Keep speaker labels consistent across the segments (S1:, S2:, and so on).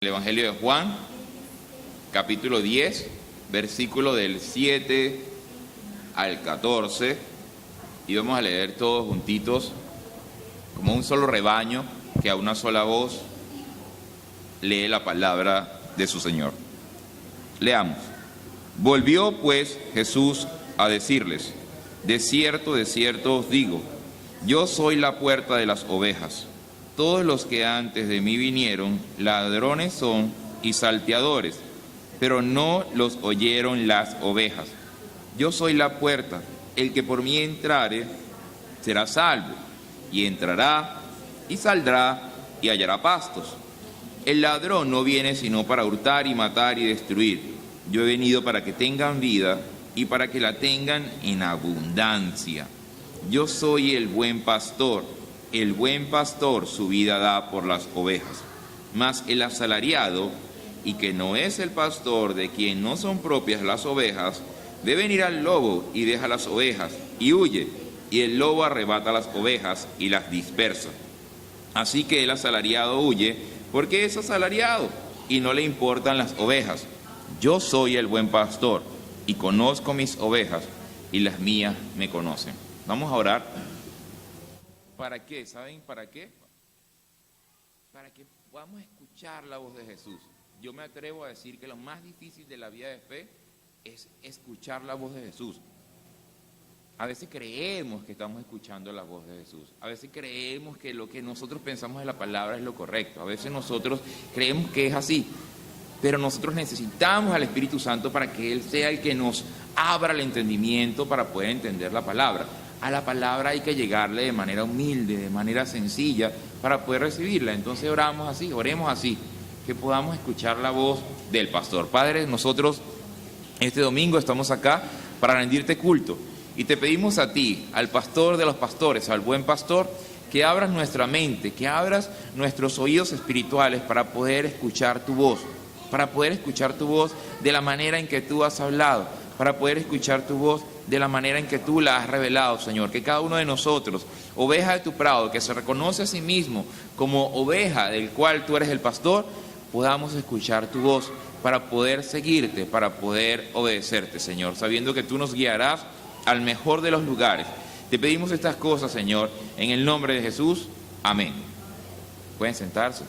S1: El Evangelio de Juan, capítulo 10, versículo del 7 al 14, y vamos a leer todos juntitos, como un solo rebaño, que a una sola voz lee la palabra de su Señor. Leamos. Volvió pues Jesús a decirles: de cierto os digo, yo soy la puerta de las ovejas. Todos los que antes de mí vinieron, ladrones son y salteadores, pero no los oyeron las ovejas. Yo soy la puerta, el que por mí entrare será salvo, y entrará y saldrá y hallará pastos. El ladrón no viene sino para hurtar y matar y destruir. Yo he venido para que tengan vida y para que la tengan en abundancia. Yo soy el buen pastor. El buen pastor su vida da por las ovejas. Mas el asalariado, y que no es el pastor, de quien no son propias las ovejas, ve venir al lobo y deja las ovejas y huye, y el lobo arrebata las ovejas y las dispersa. Así que el asalariado huye porque es asalariado y no le importan las ovejas. Yo soy el buen pastor y conozco mis ovejas y las mías me conocen. Vamos a orar. ¿Para qué? ¿Saben para qué? Para que podamos escuchar la voz de Jesús. Yo me atrevo a decir que lo más difícil de la vida de fe es escuchar la voz de Jesús. A veces creemos que estamos escuchando la voz de Jesús. A veces creemos que lo que nosotros pensamos de la palabra es lo correcto. A veces nosotros creemos que es así. Pero nosotros necesitamos al Espíritu Santo para que Él sea el que nos abra el entendimiento para poder entender la palabra. A la palabra hay que llegarle de manera humilde, de manera sencilla, para poder recibirla. Entonces oremos así, que podamos escuchar la voz del pastor. Padre, nosotros este domingo estamos acá para rendirte culto y te pedimos a ti, al pastor de los pastores, al buen pastor, que abras nuestra mente, que abras nuestros oídos espirituales para poder escuchar tu voz, de la manera en que tú has hablado, para poder escuchar tu voz de la manera en que tú la has revelado, Señor. Que cada uno de nosotros, oveja de tu prado, que se reconoce a sí mismo como oveja del cual tú eres el pastor, podamos escuchar tu voz para poder seguirte, para poder obedecerte, Señor, sabiendo que tú nos guiarás al mejor de los lugares. Te pedimos estas cosas, Señor, en el nombre de Jesús. Amén. Pueden sentarse.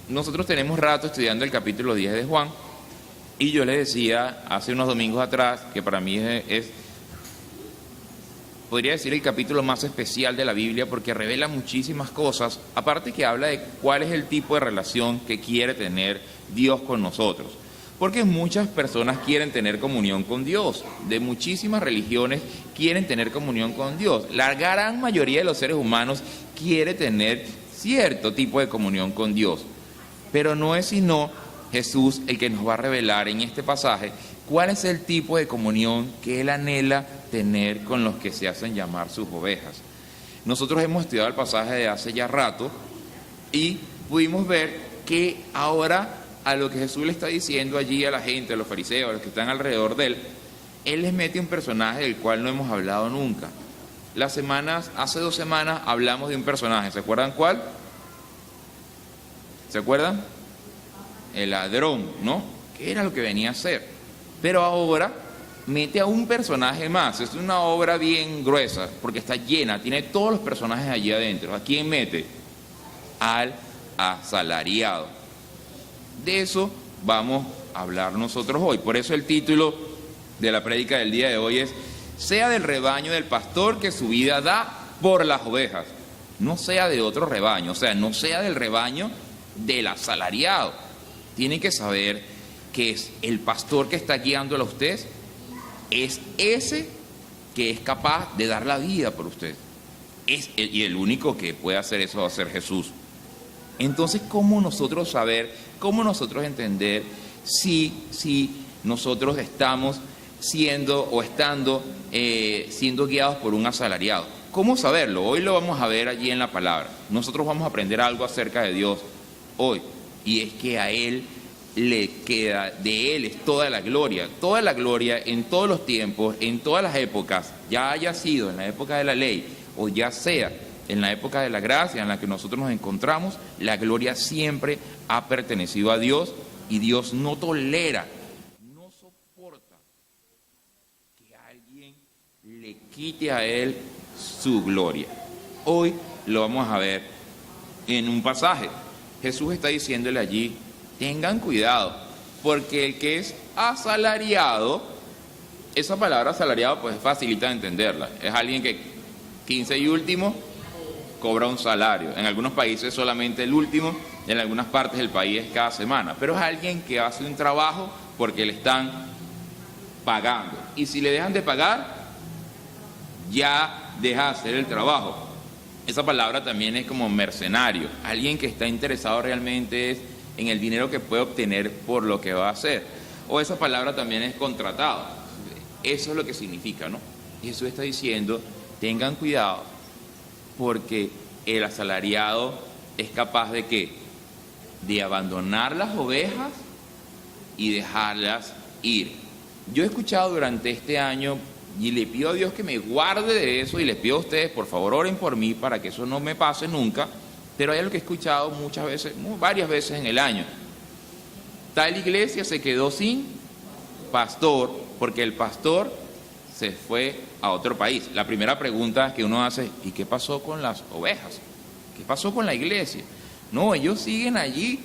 S1: Nosotros tenemos rato estudiando el capítulo 10 de Juan. Y yo le decía hace unos domingos atrás que para mí podría decir, el capítulo más especial de la Biblia porque revela muchísimas cosas, aparte que habla de cuál es el tipo de relación que quiere tener Dios con nosotros. Porque muchas personas quieren tener comunión con Dios, de muchísimas religiones quieren tener comunión con Dios. La gran mayoría de los seres humanos quiere tener cierto tipo de comunión con Dios, pero no es sino Jesús el que nos va a revelar en este pasaje cuál es el tipo de comunión que Él anhela tener con los que se hacen llamar sus ovejas. Nosotros hemos estudiado el pasaje de hace ya rato y pudimos ver que ahora a lo que Jesús le está diciendo allí a la gente, a los fariseos, a los que están alrededor de Él les mete un personaje del cual no hemos hablado nunca. Hace 2 semanas hablamos de un personaje, ¿se acuerdan cuál? ¿Se acuerdan? El ladrón, ¿no? ¿Qué era lo que venía a hacer? Pero ahora mete a un personaje más. Es una obra bien gruesa porque está llena, tiene todos los personajes allí adentro. ¿A quién mete? Al asalariado. De eso vamos a hablar nosotros hoy. Por eso el título de la prédica del día de hoy es: sea del rebaño del pastor que su vida da por las ovejas. No sea de otro rebaño, o sea, no sea del rebaño del asalariado. Tiene que saber que es el pastor que está guiándolo a usted, es ese que es capaz de dar la vida por usted. Y el único que puede hacer eso va a ser Jesús. Entonces, ¿cómo nosotros saber, cómo nosotros entender si nosotros estamos siendo guiados por un asalariado? ¿Cómo saberlo? Hoy lo vamos a ver allí en la palabra. Nosotros vamos a aprender algo acerca de Dios hoy. Y es que a Él le queda, de Él es toda la gloria en todos los tiempos, en todas las épocas, ya haya sido en la época de la ley o ya sea en la época de la gracia en la que nosotros nos encontramos, la gloria siempre ha pertenecido a Dios y Dios no tolera, no soporta que alguien le quite a Él su gloria. Hoy lo vamos a ver en un pasaje. Jesús está diciéndole allí, tengan cuidado, porque el que es asalariado, esa palabra asalariado pues facilita entenderla, es alguien que 15 y último cobra un salario, en algunos países solamente el último, en algunas partes del país es cada semana, pero es alguien que hace un trabajo porque le están pagando, y si le dejan de pagar, ya deja de hacer el trabajo. Esa palabra también es como mercenario, alguien que está interesado realmente es en el dinero que puede obtener por lo que va a hacer. O esa palabra también es contratado. Eso es lo que significa, ¿no? Jesús está diciendo, tengan cuidado, porque el asalariado es capaz de ¿qué? De abandonar las ovejas y dejarlas ir. Yo he escuchado durante este año, y le pido a Dios que me guarde de eso, y les pido a ustedes, por favor, oren por mí para que eso no me pase nunca, pero hay algo que he escuchado muchas veces, varias veces en el año. Tal iglesia se quedó sin pastor porque el pastor se fue a otro país. La primera pregunta que uno hace, ¿y qué pasó con las ovejas? ¿Qué pasó con la iglesia? No, ellos siguen allí,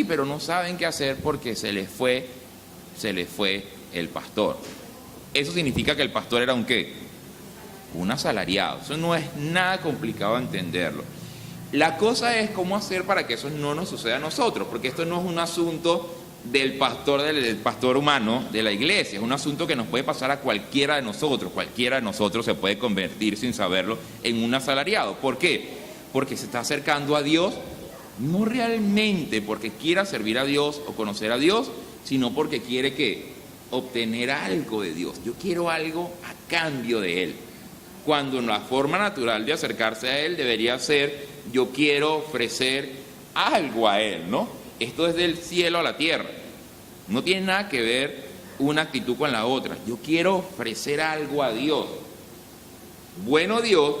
S1: pero no saben qué hacer porque se les fue el pastor. Eso significa que el pastor era un ¿qué? Un asalariado. Eso no es nada complicado entenderlo. La cosa es cómo hacer para que eso no nos suceda a nosotros, porque esto no es un asunto del pastor humano de la iglesia, es un asunto que nos puede pasar a cualquiera de nosotros. Cualquiera de nosotros se puede convertir sin saberlo en un asalariado. ¿Por qué? Porque se está acercando a Dios, no realmente porque quiera servir a Dios o conocer a Dios, sino porque quiere ¿qué? Obtener algo de Dios. Yo quiero algo a cambio de Él. Cuando la forma natural de acercarse a Él debería ser, yo quiero ofrecer algo a Él, ¿no? Esto es del cielo a la tierra. No tiene nada que ver una actitud con la otra. Yo quiero ofrecer algo a Dios. Bueno Dios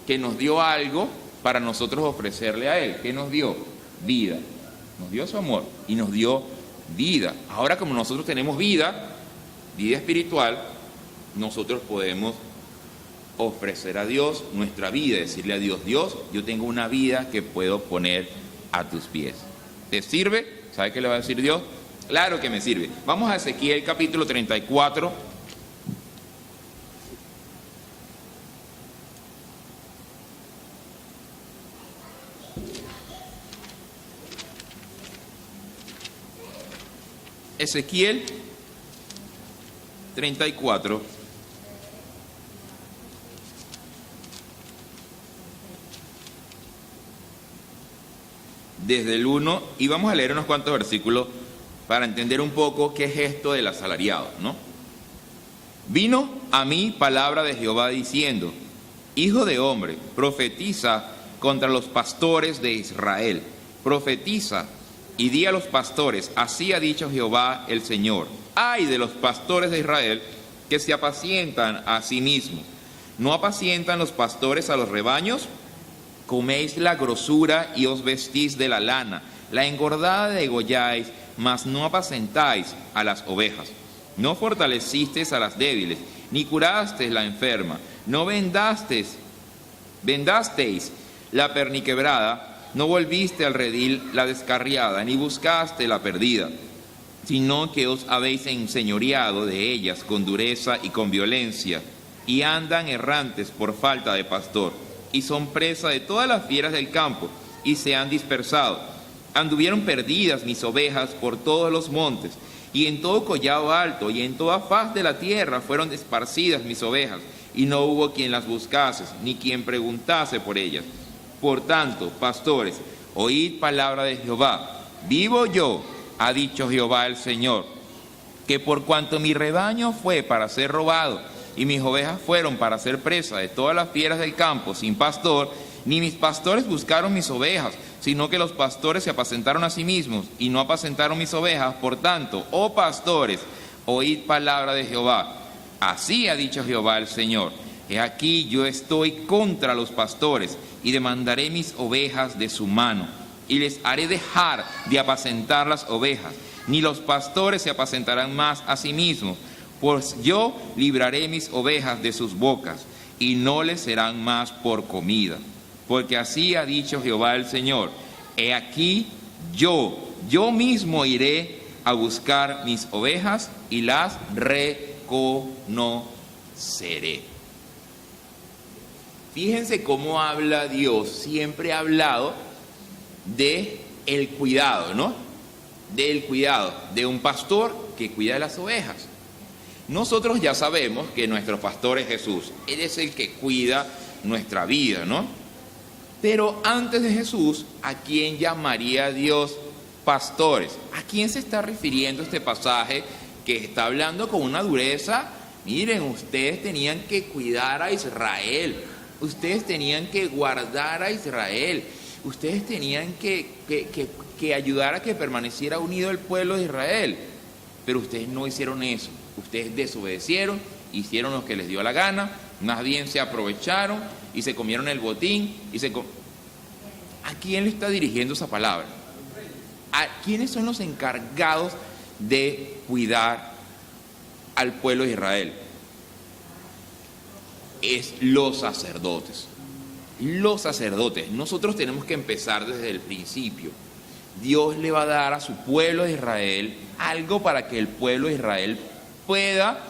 S1: que nos dio algo para nosotros ofrecerle a Él. ¿Qué nos dio? Vida. Nos dio su amor y nos dio vida. Ahora como nosotros tenemos vida espiritual, nosotros podemos ofrecer a Dios nuestra vida, decirle a Dios, Dios, yo tengo una vida que puedo poner a tus pies. ¿Te sirve? ¿Sabe qué le va a decir Dios? Claro que me sirve. Vamos a Ezequiel capítulo 34. Ezequiel 34. Desde el 1, y vamos a leer unos cuantos versículos para entender un poco qué es esto del asalariado, ¿no? Vino a mí palabra de Jehová diciendo, hijo de hombre, profetiza contra los pastores de Israel, profetiza y di a los pastores, así ha dicho Jehová el Señor, ay de los pastores de Israel que se apacientan a sí mismos, ¿no apacientan los pastores a los rebaños? Coméis la grosura y os vestís de la lana, la engordada degolláis, mas no apacentáis a las ovejas. No fortalecisteis a las débiles, ni curasteis la enferma, no vendasteis la perniquebrada, no volviste al redil la descarriada, ni buscaste la perdida, sino que os habéis enseñoreado de ellas con dureza y con violencia, y andan errantes por falta de pastor. Y son presa de todas las fieras del campo, y se han dispersado. Anduvieron perdidas mis ovejas por todos los montes, y en todo collado alto, y en toda faz de la tierra fueron esparcidas mis ovejas, y no hubo quien las buscase, ni quien preguntase por ellas. Por tanto, pastores, oíd palabra de Jehová. Vivo yo, ha dicho Jehová el Señor, que por cuanto mi rebaño fue para ser robado, y mis ovejas fueron para ser presa de todas las fieras del campo sin pastor, ni mis pastores buscaron mis ovejas, sino que los pastores se apacentaron a sí mismos y no apacentaron mis ovejas. Por tanto, oh pastores, oíd palabra de Jehová. Así ha dicho Jehová el Señor. He aquí yo estoy contra los pastores y demandaré mis ovejas de su mano y les haré dejar de apacentar las ovejas, ni los pastores se apacentarán más a sí mismos, pues yo libraré mis ovejas de sus bocas y no les serán más por comida. Porque así ha dicho Jehová el Señor, he aquí yo mismo iré a buscar mis ovejas y las reconoceré. Fíjense cómo habla Dios. Siempre ha hablado de el cuidado, ¿no? Del cuidado de un pastor que cuida de las ovejas. Nosotros ya sabemos que nuestro pastor es Jesús. Él es el que cuida nuestra vida, ¿no? Pero antes de Jesús, ¿a quién llamaría Dios pastores? ¿A quién se está refiriendo este pasaje que está hablando con una dureza? Miren, ustedes tenían que cuidar a Israel. Ustedes tenían que guardar a Israel. Ustedes tenían que ayudar a que permaneciera unido el pueblo de Israel. Pero ustedes no hicieron eso. Ustedes desobedecieron, hicieron lo que les dio la gana, más bien se aprovecharon y se comieron el botín. ¿A quién le está dirigiendo esa palabra? ¿A quiénes son los encargados de cuidar al pueblo de Israel? Es los sacerdotes. Los sacerdotes. Nosotros tenemos que empezar desde el principio. Dios le va a dar a su pueblo de Israel algo para que el pueblo de Israel pueda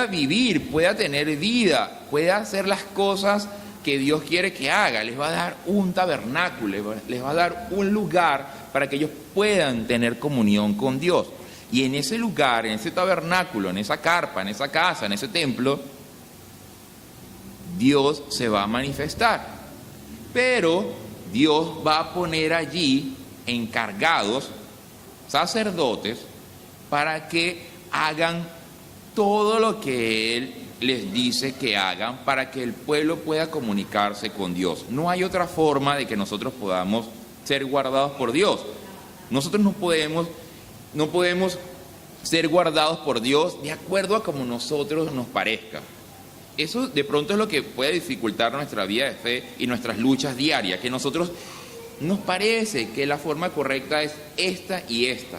S1: vivir, pueda tener vida, pueda hacer las cosas que Dios quiere que haga. Les va a dar un tabernáculo, les va a dar un lugar para que ellos puedan tener comunión con Dios. Y en ese lugar, en ese tabernáculo, en esa carpa, en esa casa, en ese templo, Dios se va a manifestar. Pero Dios va a poner allí encargados, sacerdotes, para que hagan todo lo que Él les dice que hagan para que el pueblo pueda comunicarse con Dios. No hay otra forma de que nosotros podamos ser guardados por Dios. Nosotros no podemos ser guardados por Dios de acuerdo a como nosotros nos parezca. Eso de pronto es lo que puede dificultar nuestra vida de fe y nuestras luchas diarias, que nosotros nos parece que la forma correcta es esta y esta,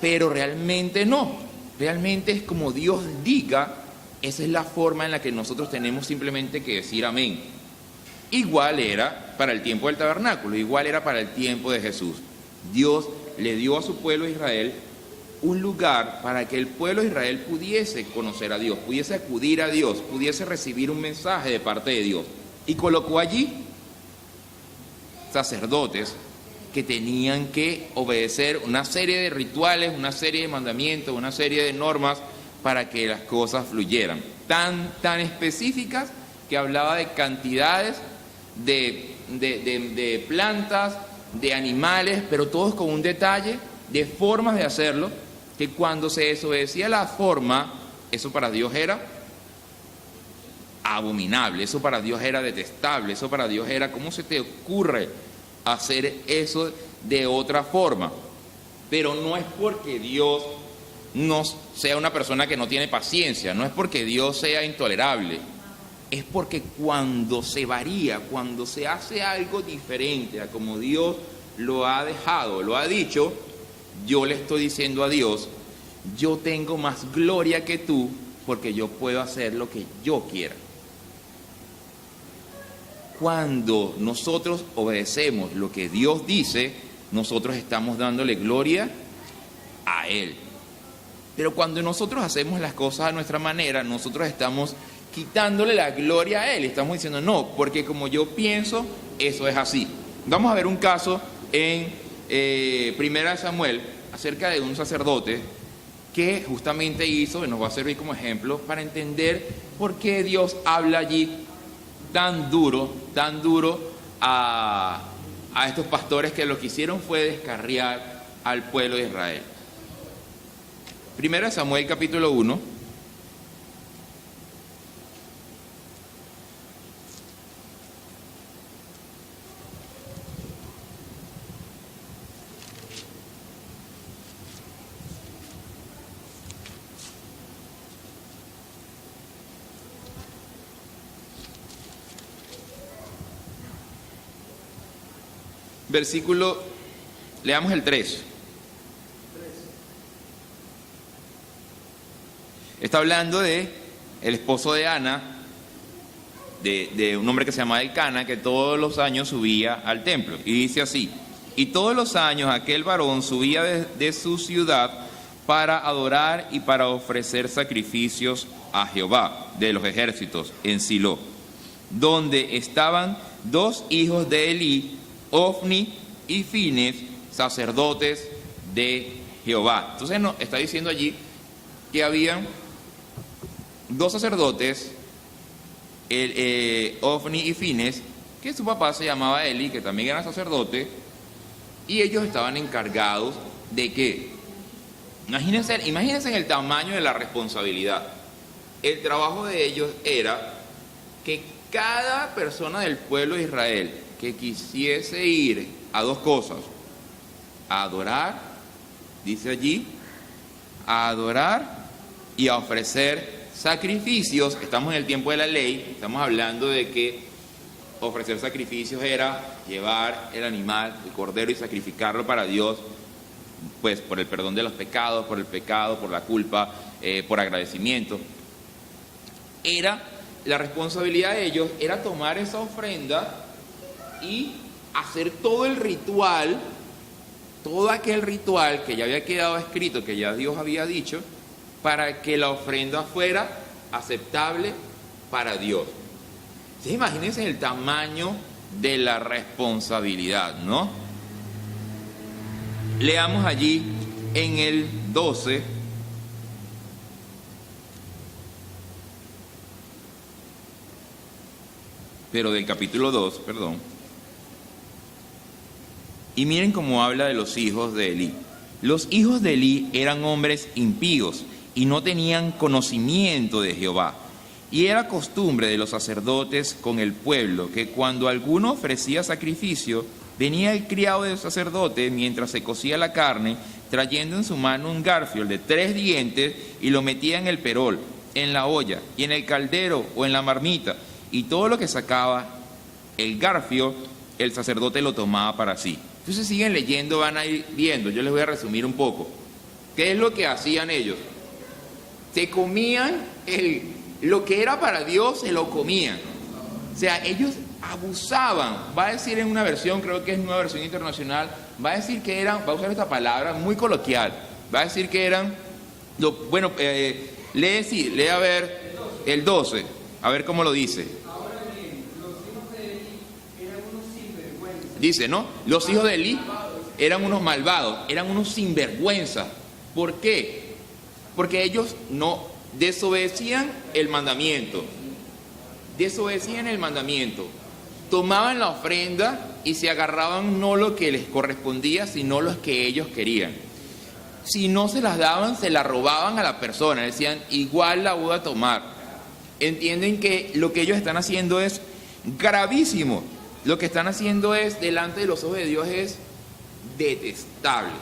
S1: pero realmente no. Realmente es como Dios diga, esa es la forma en la que nosotros tenemos simplemente que decir amén. Igual era para el tiempo del tabernáculo, igual era para el tiempo de Jesús. Dios le dio a su pueblo de Israel un lugar para que el pueblo de Israel pudiese conocer a Dios, pudiese acudir a Dios, pudiese recibir un mensaje de parte de Dios. Y colocó allí sacerdotes que tenían que obedecer una serie de rituales, una serie de mandamientos, una serie de normas para que las cosas fluyeran. Tan específicas que hablaba de cantidades de plantas, de animales, pero todos con un detalle de formas de hacerlo, que cuando se desobedecía la forma, eso para Dios era abominable, eso para Dios era detestable, eso para Dios era, ¿cómo se te ocurre hacer eso de otra forma? Pero no es porque Dios no sea una persona que no tiene paciencia, no es porque Dios sea intolerable, es porque cuando se varía, cuando se hace algo diferente a como Dios lo ha dejado, lo ha dicho, yo le estoy diciendo a Dios, yo tengo más gloria que tú porque yo puedo hacer lo que yo quiera. Cuando nosotros obedecemos lo que Dios dice, nosotros estamos dándole gloria a Él. Pero cuando nosotros hacemos las cosas a nuestra manera, nosotros estamos quitándole la gloria a Él. Estamos diciendo, no, porque como yo pienso, eso es así. Vamos a ver un caso en Primera de Samuel acerca de un sacerdote que justamente hizo, y nos va a servir como ejemplo para entender por qué Dios habla allí tan duro a estos pastores que lo que hicieron fue descarriar al pueblo de Israel. Primera Samuel capítulo 1. Leamos el 3. Está hablando de el esposo de Ana, de un hombre que se llamaba Elcana, que todos los años subía al templo. Y dice así: y todos los años aquel varón subía de su ciudad para adorar y para ofrecer sacrificios a Jehová de los ejércitos en Silo, donde estaban 2 hijos de Elí, Ofni y Fines, sacerdotes de Jehová. Entonces nos está diciendo allí que habían 2 sacerdotes, Ofni y Fines, que su papá se llamaba Eli, que también era sacerdote, y ellos estaban encargados de que, imagínense el tamaño de la responsabilidad. El trabajo de ellos era que cada persona del pueblo de Israel que quisiese ir a 2 cosas: a adorar, dice allí, a adorar y a ofrecer sacrificios. Estamos en el tiempo de la ley, estamos hablando de que ofrecer sacrificios era llevar el animal, el cordero, y sacrificarlo para Dios, pues por el perdón de los pecados, por el pecado, por la culpa, por agradecimiento. La responsabilidad de ellos era tomar esa ofrenda y hacer todo el ritual, todo aquel ritual que ya había quedado escrito, que ya Dios había dicho, para que la ofrenda fuera aceptable para Dios. Entonces, imagínense el tamaño de la responsabilidad, ¿no? Leamos allí en el 12, pero del capítulo 2, perdón. Y miren cómo habla de los hijos de Elí. Los hijos de Elí eran hombres impíos y no tenían conocimiento de Jehová. Y era costumbre de los sacerdotes con el pueblo que cuando alguno ofrecía sacrificio, venía el criado del sacerdote mientras se cocía la carne, trayendo en su mano un garfio de 3 dientes, y lo metía en el perol, en la olla, y en el caldero o en la marmita, y todo lo que sacaba el garfio, el sacerdote lo tomaba para sí. Entonces siguen leyendo, van a ir viendo. Yo les voy a resumir un poco. ¿Qué es lo que hacían ellos? Se comían lo que era para Dios, se lo comían. O sea, ellos abusaban. Va a decir en una versión, creo que es Nueva Versión Internacional, va a decir que eran, va a usar esta palabra muy coloquial, va a decir que eran, lee a ver el 12, a ver cómo lo dice.
S2: Ahora bien, los hijos de Elí eran unos sinvergüenzas.
S1: Dice, ¿no? Los hijos de Elí eran unos malvados, eran unos sinvergüenzas. ¿Por qué? Porque ellos no desobedecían el mandamiento. Tomaban la ofrenda y se agarraban no lo que les correspondía, sino lo que ellos querían. Si no se las daban, se la robaban a la persona. Decían, igual la voy a tomar. Entienden que lo que ellos están haciendo es gravísimo. Lo que están haciendo es, delante de los ojos de Dios, es detestable.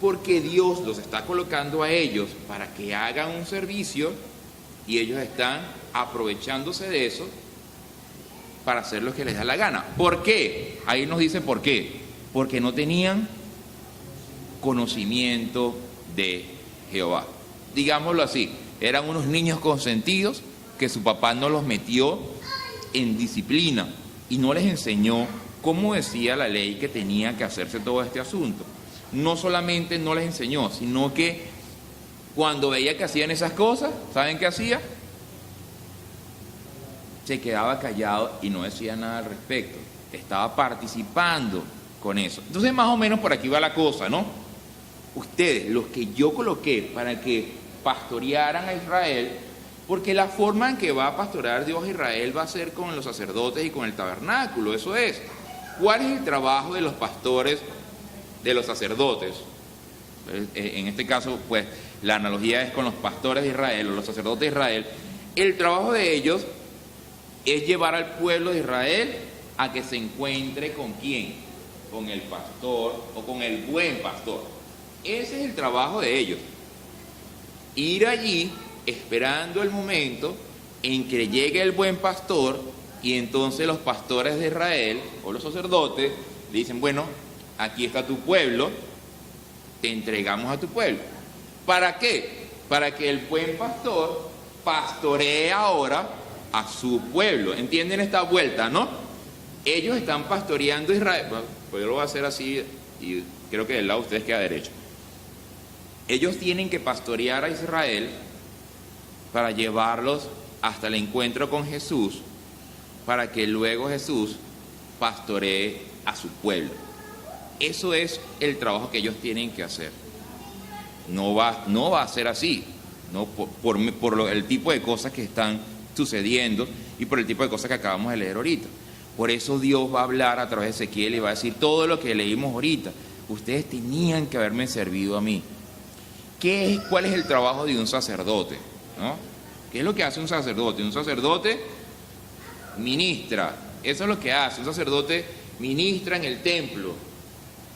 S1: Porque Dios los está colocando a ellos para que hagan un servicio y ellos están aprovechándose de eso para hacer lo que les da la gana. ¿Por qué? Ahí nos dice por qué. Porque no tenían conocimiento de Jehová. Digámoslo así, eran unos niños consentidos que su papá no los metió en disciplina y no les enseñó cómo decía la ley que tenía que hacerse todo este asunto. No solamente no les enseñó, sino que cuando veía que hacían esas cosas, ¿saben qué hacía? Se quedaba callado y no decía nada al respecto. Estaba participando con eso. Entonces, más o menos por aquí va la cosa, ¿no? Ustedes, los que yo coloqué para que pastorearan a Israel, porque la forma en que va a pastorear Dios a Israel va a ser con los sacerdotes y con el tabernáculo. Eso es. ¿Cuál es el trabajo de los pastores, de los sacerdotes? En este caso, pues, la analogía es con los pastores de Israel o los sacerdotes de Israel. El trabajo de ellos es llevar al pueblo de Israel a que se encuentre con quién, con el pastor o con el buen pastor. Ese es el trabajo de ellos. Ir allí esperando el momento en que llegue el buen pastor y entonces los pastores de Israel o los sacerdotes le dicen, bueno, aquí está tu pueblo, te entregamos a tu pueblo. ¿Para qué? Para que el buen pastor pastoree ahora a su pueblo. ¿Entienden esta vuelta, no? Ellos están pastoreando a Israel. Bueno, pues yo lo voy a hacer así y creo que del lado de ustedes queda derecho. Ellos tienen que pastorear a Israel para llevarlos hasta el encuentro con Jesús, para que luego Jesús pastoree a su pueblo. Eso es el trabajo que ellos tienen que hacer. No va a ser así, no por el tipo de cosas que están sucediendo y por el tipo de cosas que acabamos de leer ahorita. Por eso Dios va a hablar a través de Ezequiel y va a decir todo lo que leímos ahorita. Ustedes tenían que haberme servido a mí. ¿Cuál es el trabajo de un sacerdote? ¿No? ¿Qué es lo que hace un sacerdote? Un sacerdote ministra. Eso es lo que hace. Un sacerdote ministra en el templo.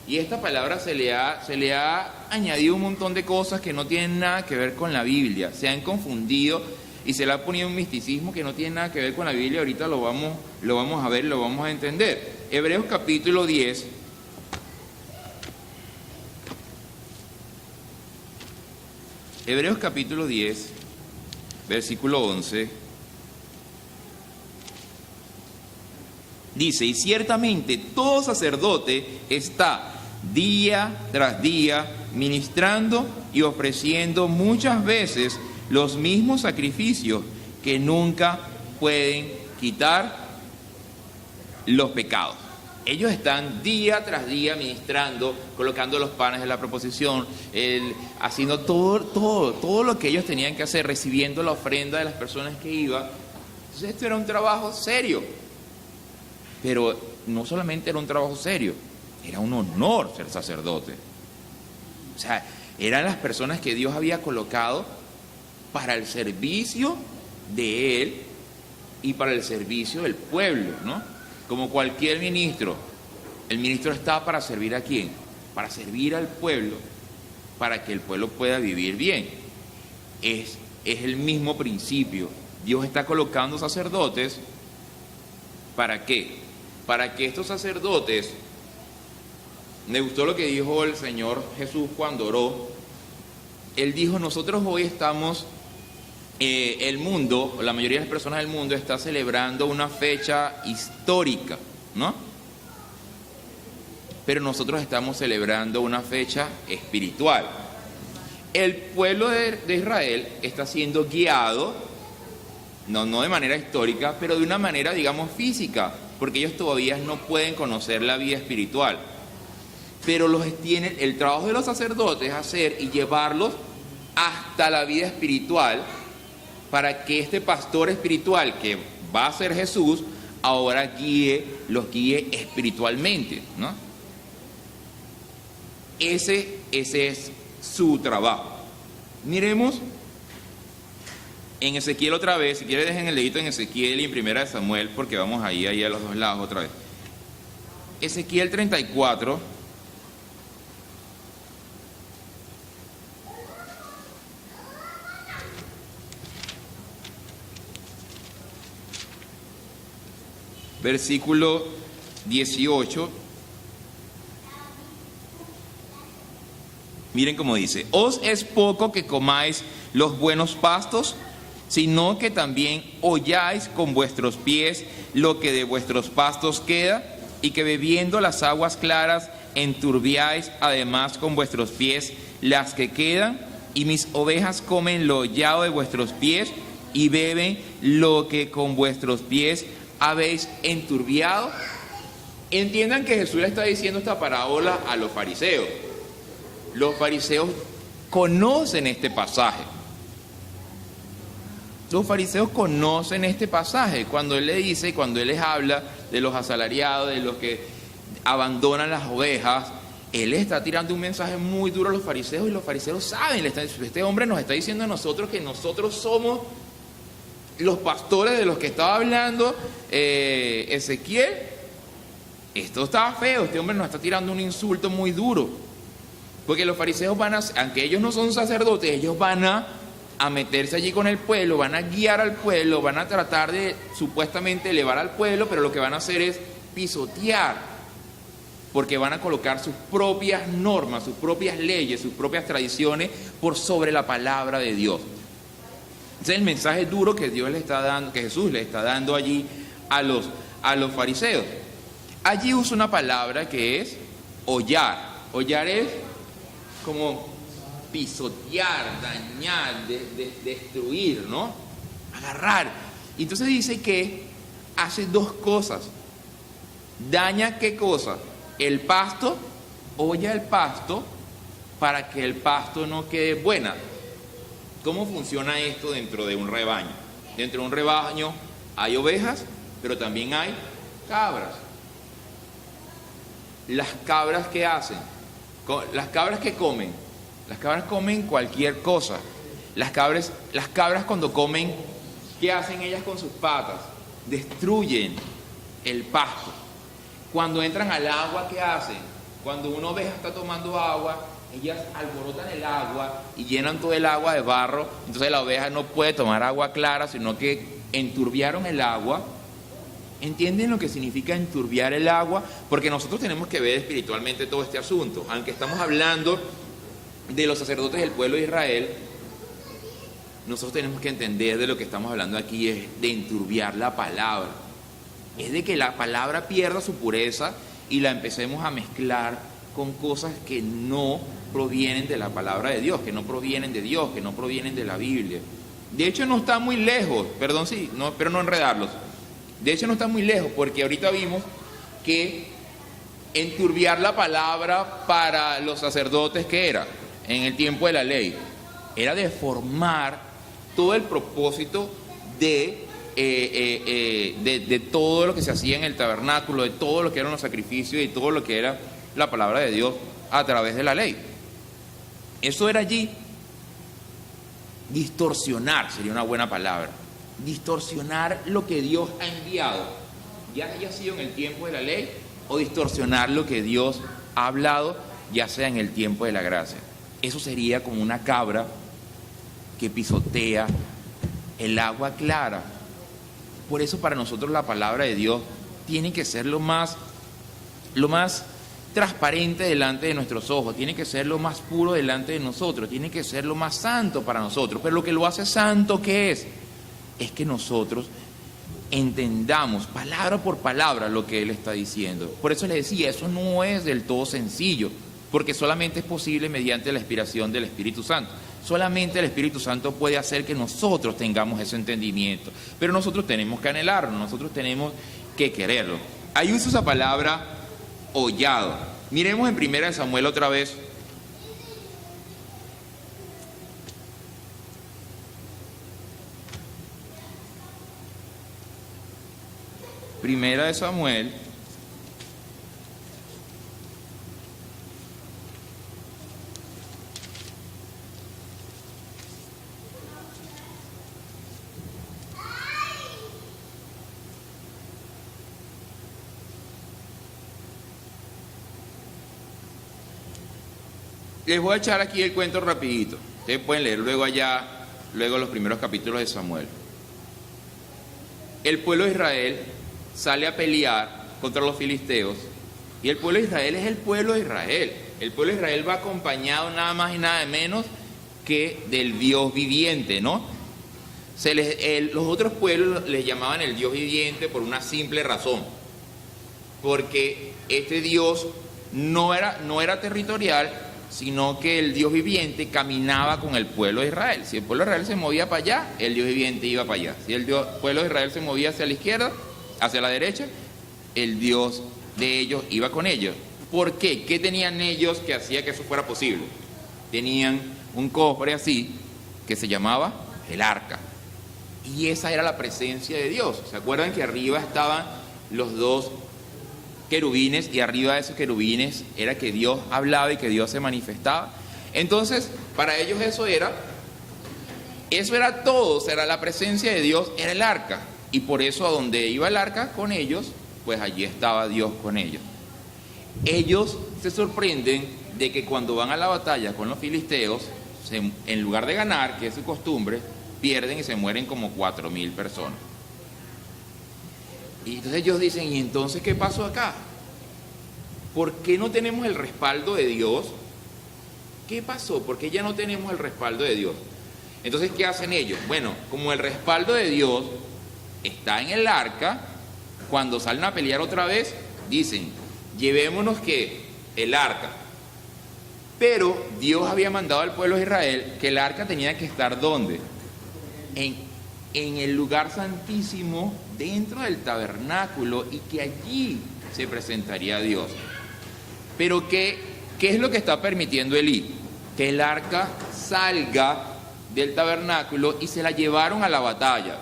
S1: Y esta palabra se le ha añadido un montón de cosas que no tienen nada que ver con la Biblia. Se han confundido y se le ha ponido un misticismo que no tiene nada que ver con la Biblia. Ahorita lo vamos a ver, lo vamos a entender. Hebreos capítulo 10. Hebreos capítulo 10, versículo 11. Dice, y ciertamente todo sacerdote está día tras día ministrando y ofreciendo muchas veces los mismos sacrificios que nunca pueden quitar los pecados. Ellos están día tras día ministrando, colocando los panes de la proposición, haciendo todo lo que ellos tenían que hacer, recibiendo la ofrenda de las personas que iban. Entonces esto era un trabajo serio. Pero no solamente era un trabajo serio, era un honor ser sacerdote. O sea, eran las personas que Dios había colocado para el servicio de Él y para el servicio del pueblo, ¿no? Como cualquier ministro, el ministro está para servir ¿a quién? Para servir al pueblo, para que el pueblo pueda vivir bien. Es el mismo principio. Dios está colocando sacerdotes, ¿para qué? Para que estos sacerdotes, me gustó lo que dijo el Señor Jesús cuando oró. Él dijo, nosotros hoy estamos, el mundo, la mayoría de las personas del mundo está celebrando una fecha histórica, ¿no? Pero nosotros estamos celebrando una fecha espiritual. El pueblo de Israel está siendo guiado, no de manera histórica, pero de una manera, digamos, física, porque ellos todavía no pueden conocer la vida espiritual. Pero el trabajo de los sacerdotes es hacer y llevarlos hasta la vida espiritual, para que este pastor espiritual, que va a ser Jesús, ahora los guíe espiritualmente, ¿no? Ese es su trabajo. Miremos en Ezequiel otra vez, si quieren dejen el dedito en Ezequiel y en Primera de Samuel, porque vamos ahí a los dos lados otra vez. Ezequiel 34. Versículo 18. Miren cómo dice, ¿os es poco que comáis los buenos pastos? Sino que también holláis con vuestros pies lo que de vuestros pastos queda, y que bebiendo las aguas claras enturbiáis además con vuestros pies las que quedan, y mis ovejas comen lo hollado de vuestros pies y beben lo que con vuestros pies habéis enturbiado. Entiendan que Jesús le está diciendo esta parábola a los fariseos. Los fariseos conocen este pasaje. Los fariseos conocen este pasaje. Cuando Él le dice, cuando Él les habla de los asalariados, de los que abandonan las ovejas, Él está tirando un mensaje muy duro a los fariseos, y los fariseos saben, este hombre nos está diciendo a nosotros que nosotros somos los pastores de los que estaba hablando Ezequiel. Esto estaba feo, este hombre nos está tirando un insulto muy duro. Porque los fariseos aunque ellos no son sacerdotes, ellos van a meterse allí con el pueblo, van a guiar al pueblo, van a tratar de supuestamente elevar al pueblo, pero lo que van a hacer es pisotear porque van a colocar sus propias normas, sus propias leyes, sus propias tradiciones por sobre la palabra de Dios. Ese es el mensaje duro que Dios le está dando, que Jesús le está dando allí a los fariseos. Allí usa una palabra que es hollar. Hollar es como pisotear, dañar, destruir, ¿no? Agarrar. Y entonces dice que hace dos cosas. Daña, ¿qué cosa? El pasto, holla el pasto para que el pasto no quede buena. ¿Cómo funciona esto dentro de un rebaño? Dentro de un rebaño hay ovejas, pero también hay cabras. Las cabras, ¿qué hacen? Las cabras, ¿qué comen? Las cabras comen cualquier cosa. Las cabras cuando comen, ¿qué hacen ellas con sus patas? Destruyen el pasto. Cuando entran al agua, ¿qué hacen? Cuando una oveja está tomando agua, ellas alborotan el agua y llenan todo el agua de barro. Entonces la oveja no puede tomar agua clara, sino que enturbiaron el agua. ¿Entienden lo que significa enturbiar el agua? Porque nosotros tenemos que ver espiritualmente todo este asunto. Aunque estamos hablando de los sacerdotes del pueblo de Israel, nosotros tenemos que entender de lo que estamos hablando aquí, es de enturbiar la palabra. Es de que la palabra pierda su pureza y la empecemos a mezclar con cosas que no provienen de la palabra de Dios, que no provienen de Dios, que no provienen de la Biblia. De hecho, no está muy lejos, perdón, sí, no, pero no enredarlos. De hecho, no está muy lejos, porque ahorita vimos que enturbiar la palabra para los sacerdotes, ¿qué era? En el tiempo de la ley, era deformar todo el propósito de todo lo que se hacía en el tabernáculo, de todo lo que eran los sacrificios y todo lo que era la palabra de Dios a través de la ley. Eso era allí. Distorsionar sería una buena palabra. Distorsionar lo que Dios ha enviado, ya haya sido en el tiempo de la ley, o distorsionar lo que Dios ha hablado, ya sea en el tiempo de la gracia. Eso sería como una cabra que pisotea el agua clara. Por eso para nosotros la palabra de Dios tiene que ser lo más transparente delante de nuestros ojos, tiene que ser lo más puro delante de nosotros, tiene que ser lo más santo para nosotros. Pero lo que lo hace santo, ¿qué es? Es que nosotros entendamos palabra por palabra lo que Él está diciendo. Por eso le decía, eso no es del todo sencillo, porque solamente es posible mediante la inspiración del Espíritu Santo. Solamente el Espíritu Santo puede hacer que nosotros tengamos ese entendimiento, pero nosotros tenemos que anhelarlo, nosotros tenemos que quererlo. Ahí usa esa palabra hollado. Miremos en 1 Samuel otra vez. Primera de Samuel, les voy a echar aquí el cuento rapidito. Ustedes pueden leer luego los primeros capítulos de Samuel. El pueblo de Israel sale a pelear contra los filisteos, y el pueblo de Israel es el pueblo de Israel. El pueblo de Israel va acompañado nada más y nada menos que del Dios viviente, ¿no? Los otros pueblos les llamaban el Dios viviente por una simple razón, porque este Dios no era territorial, sino que el Dios viviente caminaba con el pueblo de Israel. Si el pueblo de Israel se movía para allá, el Dios viviente iba para allá. Si el pueblo de Israel se movía hacia la izquierda, hacia la derecha, el Dios de ellos iba con ellos. ¿Por qué? ¿Qué tenían ellos que hacía que eso fuera posible? Tenían un cofre así que se llamaba el arca, y esa era la presencia de Dios. ¿Se acuerdan que arriba estaban los dos querubines, y arriba de esos querubines era que Dios hablaba y que Dios se manifestaba? Entonces, para ellos eso era todo, o sea, era la presencia de Dios, era el arca. Y por eso a donde iba el arca con ellos, pues allí estaba Dios con ellos. Ellos se sorprenden de que cuando van a la batalla con los filisteos, en lugar de ganar, que es su costumbre, pierden y se mueren como 4,000 personas. Y entonces ellos dicen, ¿y entonces qué pasó acá? ¿por qué no tenemos el respaldo de Dios? ¿Qué pasó? ¿Por qué ya no tenemos el respaldo de Dios? Entonces, ¿qué hacen ellos? Bueno, como el respaldo de Dios está en el arca, cuando salen a pelear otra vez, dicen, llevémonos que el arca. Pero Dios había mandado al pueblo de Israel que el arca tenía que estar ¿dónde? En el lugar santísimo, dentro del tabernáculo, y que allí se presentaría a Dios. Pero ¿qué es lo que está permitiendo Elí? Que el arca salga del tabernáculo y se la llevaron a la batalla.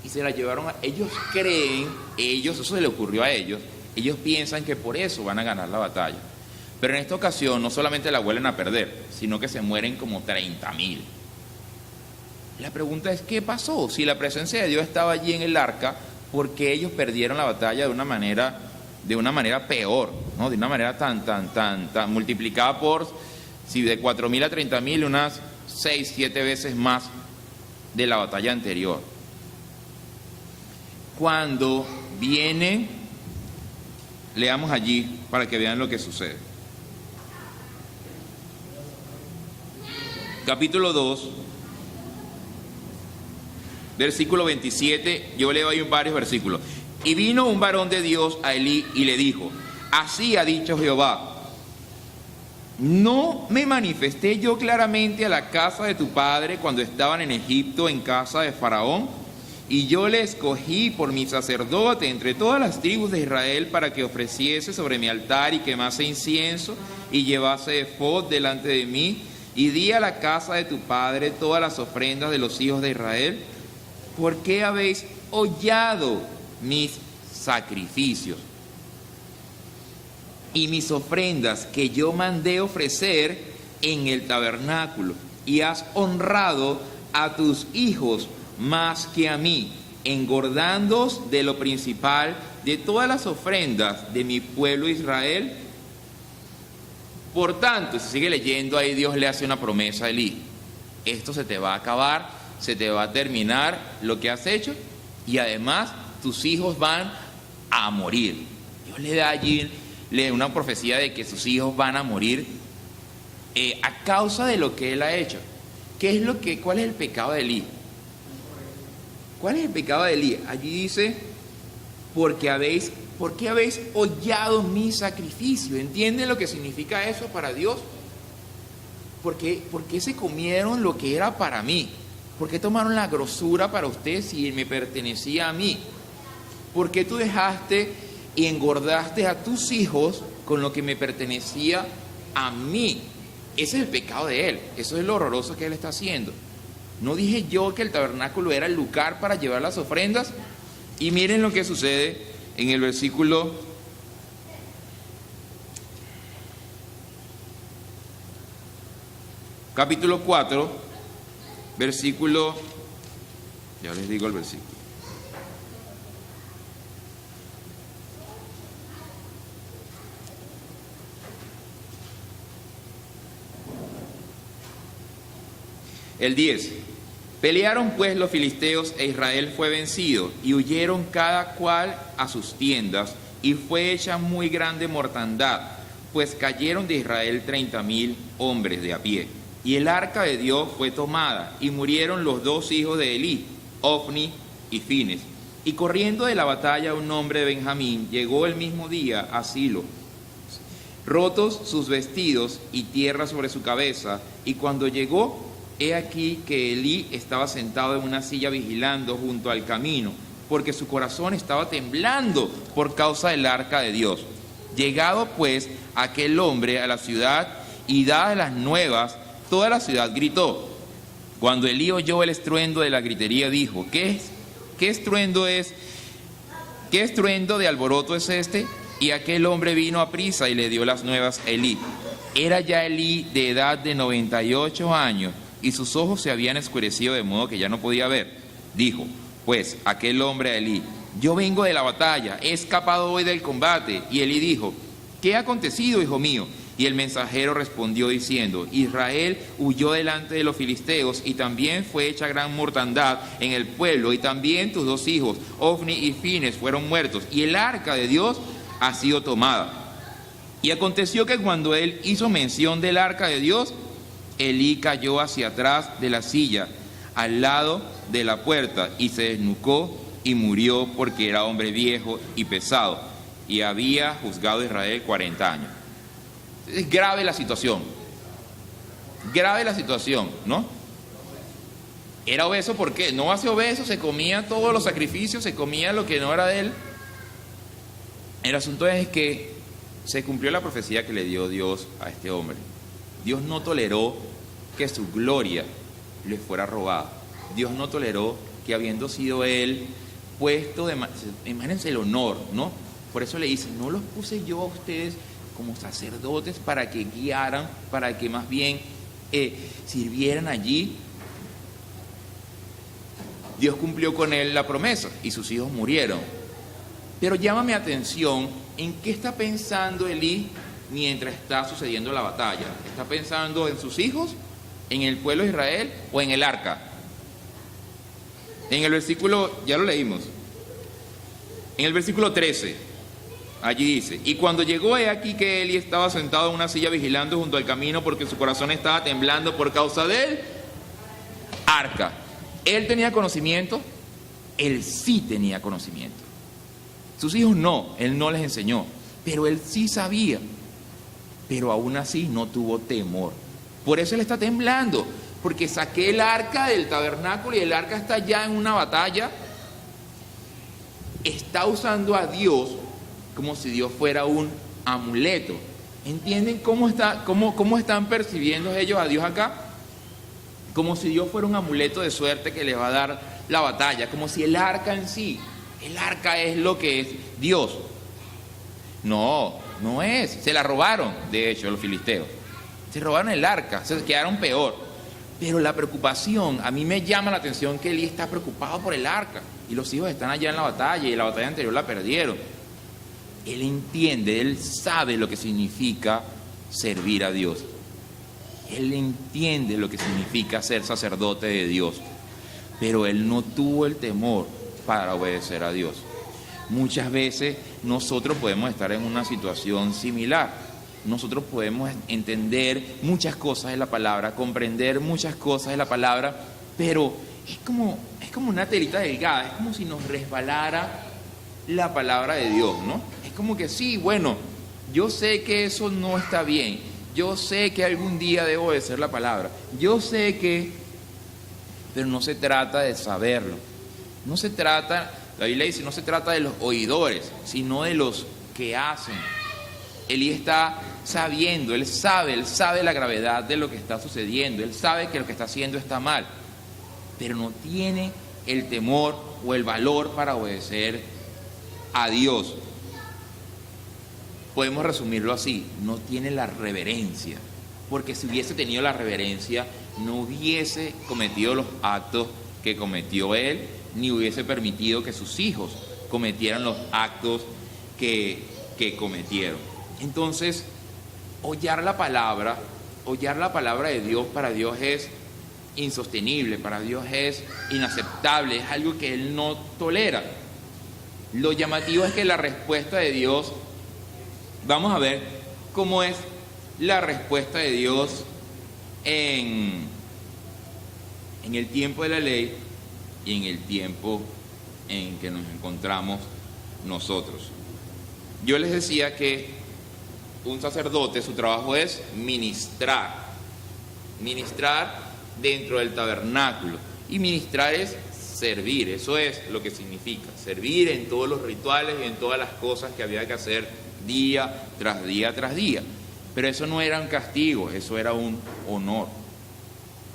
S1: Y se la llevaron a... Ellos creen, eso se le ocurrió a ellos piensan que por eso van a ganar la batalla. Pero en esta ocasión no solamente la vuelven a perder, sino que se mueren como 30,000. La pregunta es, ¿qué pasó? Si la presencia de Dios estaba allí en el arca, ¿por qué ellos perdieron la batalla de una manera peor, ¿no? De una manera tan multiplicada por, si de 4,000 a 30,000, unas 6, 7 veces más de la batalla anterior? Cuando viene, leamos allí para que vean lo que sucede. Capítulo 2, versículo 27, yo leo ahí varios versículos. Y vino un varón de Dios a Elí y le dijo, así ha dicho Jehová, ¿no me manifesté yo claramente a la casa de tu padre cuando estaban en Egipto en casa de Faraón? Y yo le escogí por mi sacerdote entre todas las tribus de Israel para que ofreciese sobre mi altar y quemase incienso y llevase efod delante de mí. Y di a la casa de tu padre todas las ofrendas de los hijos de Israel. ¿Por qué habéis hollado mis sacrificios y mis ofrendas que yo mandé ofrecer en el tabernáculo? Y has honrado a tus hijos más que a mí, engordándoos de lo principal de todas las ofrendas de mi pueblo Israel. Por tanto, si sigue leyendo, ahí Dios le hace una promesa a Elí: esto se te va a acabar, se te va a terminar lo que has hecho, y además tus hijos van a morir. Dios le da allí una profecía de que sus hijos van a morir a causa de lo que él ha hecho. ¿Cuál es el pecado de Elí? ¿Cuál es el pecado de Elí? Allí dice, ¿por qué habéis hollado mi sacrificio? ¿Entienden lo que significa eso para Dios? ¿Por qué se comieron lo que era para mí? ¿Por qué tomaron la grosura para ustedes si me pertenecía a mí? ¿Por qué tú dejaste y engordaste a tus hijos con lo que me pertenecía a mí? Ese es el pecado de él. Eso es lo horroroso que él está haciendo. ¿No dije yo que el tabernáculo era el lugar para llevar las ofrendas? Y miren lo que sucede en el versículo capítulo 4, versículo, ya les digo el versículo. El 10. Pelearon pues los filisteos e Israel fue vencido, y huyeron cada cual a sus tiendas, y fue hecha muy grande mortandad, pues cayeron de Israel 30,000 hombres de a pie. Y el arca de Dios fue tomada, y murieron los dos hijos de Elí, Ofni y Fines. Y corriendo de la batalla un hombre de Benjamín, llegó el mismo día a Silo, rotos sus vestidos y tierra sobre su cabeza, y cuando llegó, he aquí que Elí estaba sentado en una silla vigilando junto al camino, porque su corazón estaba temblando por causa del arca de Dios. Llegado pues aquel hombre a la ciudad y dadas las nuevas, toda la ciudad gritó. Cuando Elí oyó el estruendo de la gritería, dijo: ¿Qué estruendo es? ¿Qué estruendo de alboroto es este? Y aquel hombre vino a prisa y le dio las nuevas a Elí. Era ya Elí de edad de 98 años, y sus ojos se habían oscurecido de modo que ya no podía ver. Dijo pues aquel hombre a Elí: yo vengo de la batalla, he escapado hoy del combate. Y Elí dijo: ¿qué ha acontecido, hijo mío? Y el mensajero respondió diciendo: Israel huyó delante de los filisteos, y también fue hecha gran mortandad en el pueblo, y también tus dos hijos, Ofni y Fines, fueron muertos, y el arca de Dios ha sido tomada. Y aconteció que cuando él hizo mención del arca de Dios, Elí cayó hacia atrás de la silla, al lado de la puerta, y se desnucó y murió porque era hombre viejo y pesado, y había juzgado a Israel 40 años. Es grave la situación, ¿no? Era obeso, ¿por qué? No hace obeso, se comía todos los sacrificios, se comía lo que no era de él. El asunto es que se cumplió la profecía que le dio Dios a este hombre. Dios no toleró que su gloria le fuera robada. Dios no toleró que, habiendo sido él puesto, imagínense el honor, ¿no? Por eso le dice, no los puse yo a ustedes como sacerdotes para que guiaran, para que más bien sirvieran allí. Dios cumplió con él la promesa y sus hijos murieron. Pero llama mi atención en qué está pensando Elí mientras está sucediendo la batalla. ¿Está pensando en sus hijos, en el pueblo de Israel o en el arca? En el versículo, ya lo leímos, en el versículo 13, allí dice, y cuando llegó he aquí que Elí estaba sentado en una silla vigilando junto al camino porque su corazón estaba temblando por causa del arca. Él tenía conocimiento, él sí tenía conocimiento. Sus hijos no, él no les enseñó, pero él sí sabía, pero aún así no tuvo temor. Por eso él está temblando, porque saqué el arca del tabernáculo y el arca está ya en una batalla. Está usando a Dios como si Dios fuera un amuleto. ¿Entienden cómo están percibiendo ellos a Dios acá? Como si Dios fuera un amuleto de suerte que les va a dar la batalla, como si el arca en sí, el arca es lo que es Dios. No, no es. Se la robaron, de hecho, los filisteos. Se robaron el arca, se quedaron peor. Pero la preocupación, a mí me llama la atención que Elí está preocupado por el arca. Y los hijos están allá en la batalla y la batalla anterior la perdieron. Él entiende, él sabe lo que significa servir a Dios. Él entiende lo que significa ser sacerdote de Dios. Pero él no tuvo el temor para obedecer a Dios. Muchas veces nosotros podemos estar en una situación similar. Nosotros podemos entender muchas cosas de la palabra, comprender muchas cosas de la palabra, pero es como una telita delgada, es como si nos resbalara la palabra de Dios, ¿no? Es como que sí, bueno, yo sé que eso no está bien, yo sé que algún día debo obedecer la palabra, yo sé que, pero no se trata de saberlo, no se trata, la Biblia dice, no se trata de los oidores, sino de los que hacen. Elí está sabiendo, él sabe la gravedad de lo que está sucediendo, él sabe que lo que está haciendo está mal, pero no tiene el temor o el valor para obedecer a Dios. Podemos resumirlo así, no tiene la reverencia, porque si hubiese tenido la reverencia, no hubiese cometido los actos que cometió él, ni hubiese permitido que sus hijos cometieran los actos que cometieron. Entonces, hollar la palabra de Dios para Dios es insostenible, para Dios es inaceptable, es algo que Él no tolera. Lo llamativo es que la respuesta de Dios, vamos a ver cómo es la respuesta de Dios en el tiempo de la ley y en el tiempo en que nos encontramos nosotros. Yo les decía que un sacerdote, su trabajo es ministrar dentro del tabernáculo, y ministrar es servir, eso es lo que significa, servir en todos los rituales y en todas las cosas que había que hacer día tras día tras día. Pero eso no era un castigo, eso era un honor,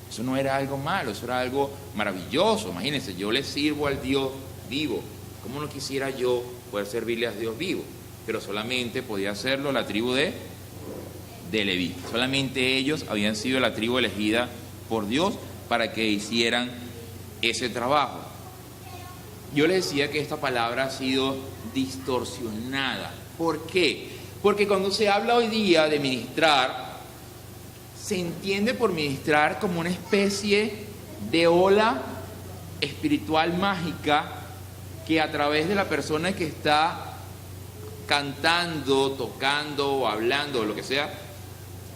S1: eso no era algo malo, eso era algo maravilloso. Imagínense, yo le sirvo al Dios vivo, ¿cómo no quisiera yo poder servirle a Dios vivo? Pero solamente podía hacerlo la tribu de Leví. Solamente ellos habían sido la tribu elegida por Dios para que hicieran ese trabajo. Yo les decía que esta palabra ha sido distorsionada. ¿Por qué? Porque cuando se habla hoy día de ministrar, se entiende por ministrar como una especie de ola espiritual mágica que a través de la persona que está cantando, tocando o hablando o lo que sea,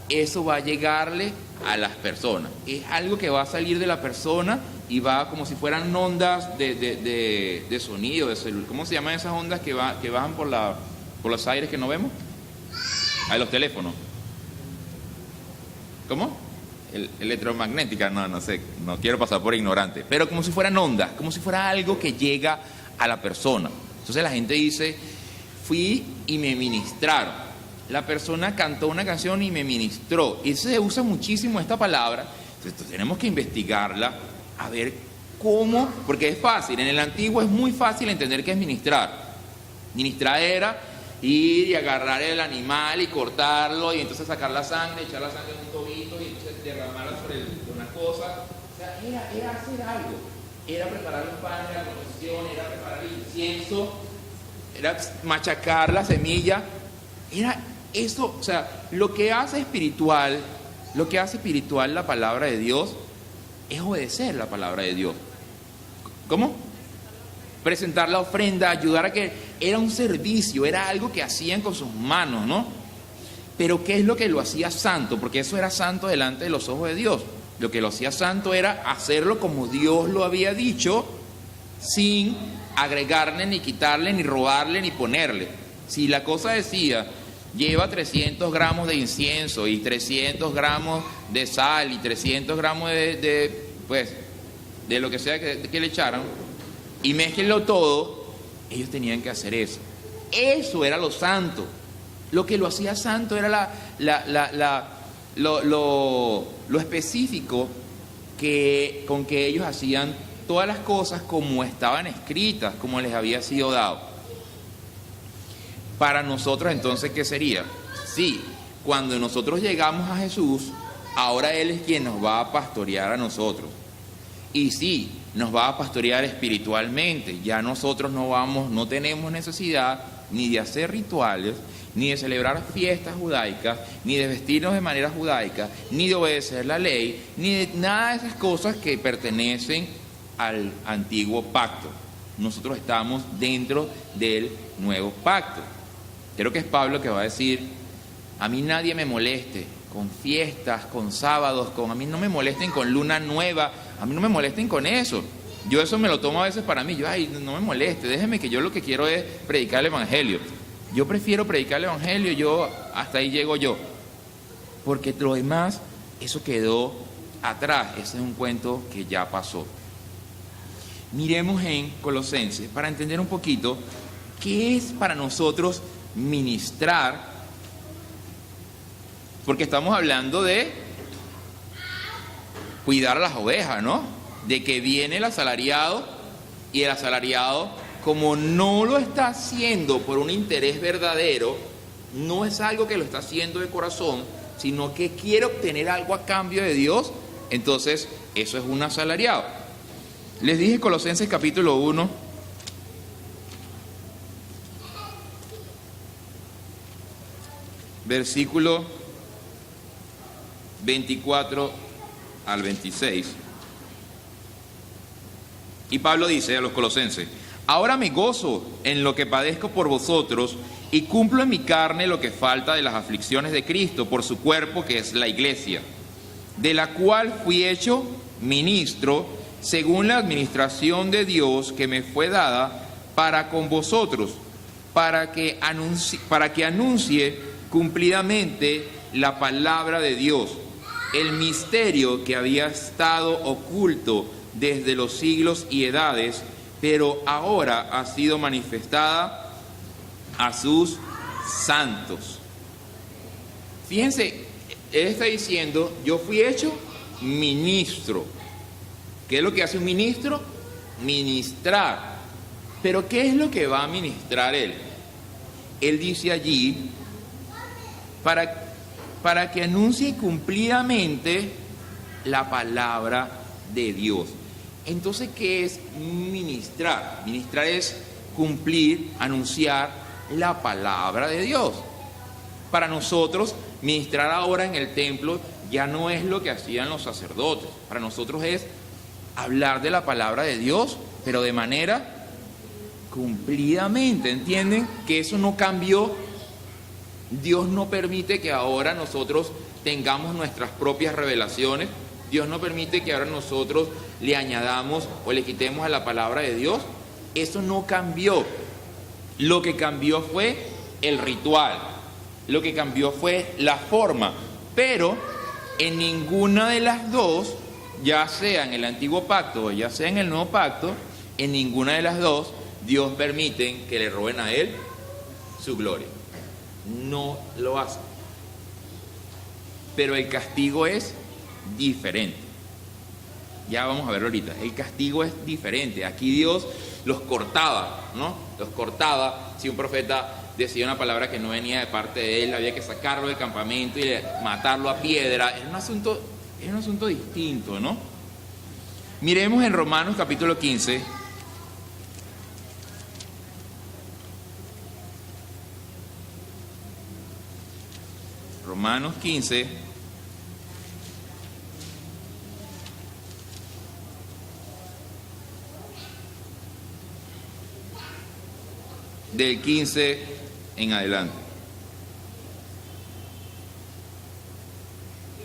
S1: eso va a llegarle a las personas. Es algo que va a salir de la persona y va como si fueran ondas de sonido, de celular. ¿Cómo se llaman esas ondas que bajan por los aires que no vemos? A los teléfonos. ¿Cómo? Electromagnética, no sé, no quiero pasar por ignorante, pero como si fueran ondas, como si fuera algo que llega a la persona. Entonces la gente dice, fui y me ministraron. La persona cantó una canción y me ministró. Y se usa muchísimo esta palabra. Entonces tenemos que investigarla, a ver cómo, porque es fácil. En el antiguo es muy fácil entender qué es ministrar. Ministrar era ir y agarrar el animal y cortarlo y entonces sacar la sangre, echar la sangre en un tobito y entonces derramarla sobre una cosa. O sea, era hacer algo. Era preparar los panes de la procesión, era preparar el incienso, era machacar la semilla. Era eso, o sea, lo que hace espiritual la palabra de Dios es obedecer la palabra de Dios. ¿Cómo? Presentar la ofrenda, ayudar a que... Era un servicio, era algo que hacían con sus manos, ¿no? Pero ¿qué es lo que lo hacía santo? Porque eso era santo delante de los ojos de Dios. Lo que lo hacía santo era hacerlo como Dios lo había dicho, sin agregarle, ni quitarle, ni robarle, ni ponerle. Si la cosa decía, lleva 300 gramos de incienso y 300 gramos de sal y 300 gramos de lo que sea que le echaran, y mezclenlo todo, ellos tenían que hacer eso. Eso era lo santo. Lo que lo hacía santo era lo específico con que ellos hacían todas las cosas como estaban escritas, como les había sido dado. Para nosotros entonces, ¿qué sería? Sí, cuando nosotros llegamos a Jesús, ahora Él es quien nos va a pastorear a nosotros. Y sí, nos va a pastorear espiritualmente. Ya nosotros no tenemos necesidad ni de hacer rituales, ni de celebrar fiestas judaicas, ni de vestirnos de manera judaica, ni de obedecer la ley, ni de nada de esas cosas que pertenecen al antiguo pacto. Nosotros estamos dentro del nuevo pacto. Creo que es Pablo que va a decir, a mí nadie me moleste con fiestas, con sábados, a mí no me molesten con luna nueva, a mí no me molesten con eso. Yo eso me lo tomo a veces para mí, no me moleste, déjeme que yo lo que quiero es predicar el evangelio. Yo prefiero predicar el evangelio, hasta ahí llego yo. Porque lo demás, eso quedó atrás, ese es un cuento que ya pasó. Miremos en Colosenses para entender un poquito qué es para nosotros ministrar, porque estamos hablando de cuidar a las ovejas, ¿no? De que viene el asalariado y el asalariado, como no lo está haciendo por un interés verdadero, no es algo que lo está haciendo de corazón, sino que quiere obtener algo a cambio de Dios, entonces eso es un asalariado. Les dije Colosenses capítulo 1, versículo 24 al 26. Y Pablo dice a los colosenses, ahora me gozo en lo que padezco por vosotros y cumplo en mi carne lo que falta de las aflicciones de Cristo por su cuerpo, que es la iglesia, de la cual fui hecho ministro según la administración de Dios que me fue dada para con vosotros, para que anuncie cumplidamente la palabra de Dios, el misterio que había estado oculto desde los siglos y edades, pero ahora ha sido manifestada a sus santos. Fíjense, él está diciendo, yo fui hecho ministro. ¿Qué es lo que hace un ministro? Ministrar. Pero ¿qué es lo que va a ministrar él? Él dice allí, para que anuncie cumplidamente la palabra de Dios. Entonces, ¿qué es ministrar? Ministrar es cumplir, anunciar la palabra de Dios. Para nosotros, ministrar ahora en el templo ya no es lo que hacían los sacerdotes. Para nosotros es hablar de la palabra de Dios, pero de manera Cumplidamente, ¿entienden? Que eso no cambió. Dios no permite que ahora nosotros tengamos nuestras propias revelaciones. Dios no permite que ahora nosotros le añadamos o le quitemos a la palabra de Dios. Eso no cambió. Lo que cambió fue el ritual. Lo que cambió fue la forma. Pero en ninguna de las dos, ya sea en el antiguo pacto o ya sea en el nuevo pacto, en ninguna de las dos Dios permite que le roben a él su gloria. No lo hace. Pero el castigo es diferente. Ya vamos a verlo ahorita. El castigo es diferente. Aquí Dios los cortaba, ¿no? Los cortaba. Si un profeta decía una palabra que no venía de parte de él, había que sacarlo del campamento y matarlo a piedra. Es un asunto distinto, ¿no? Miremos en Romanos capítulo 15. Romanos 15, del 15 en adelante.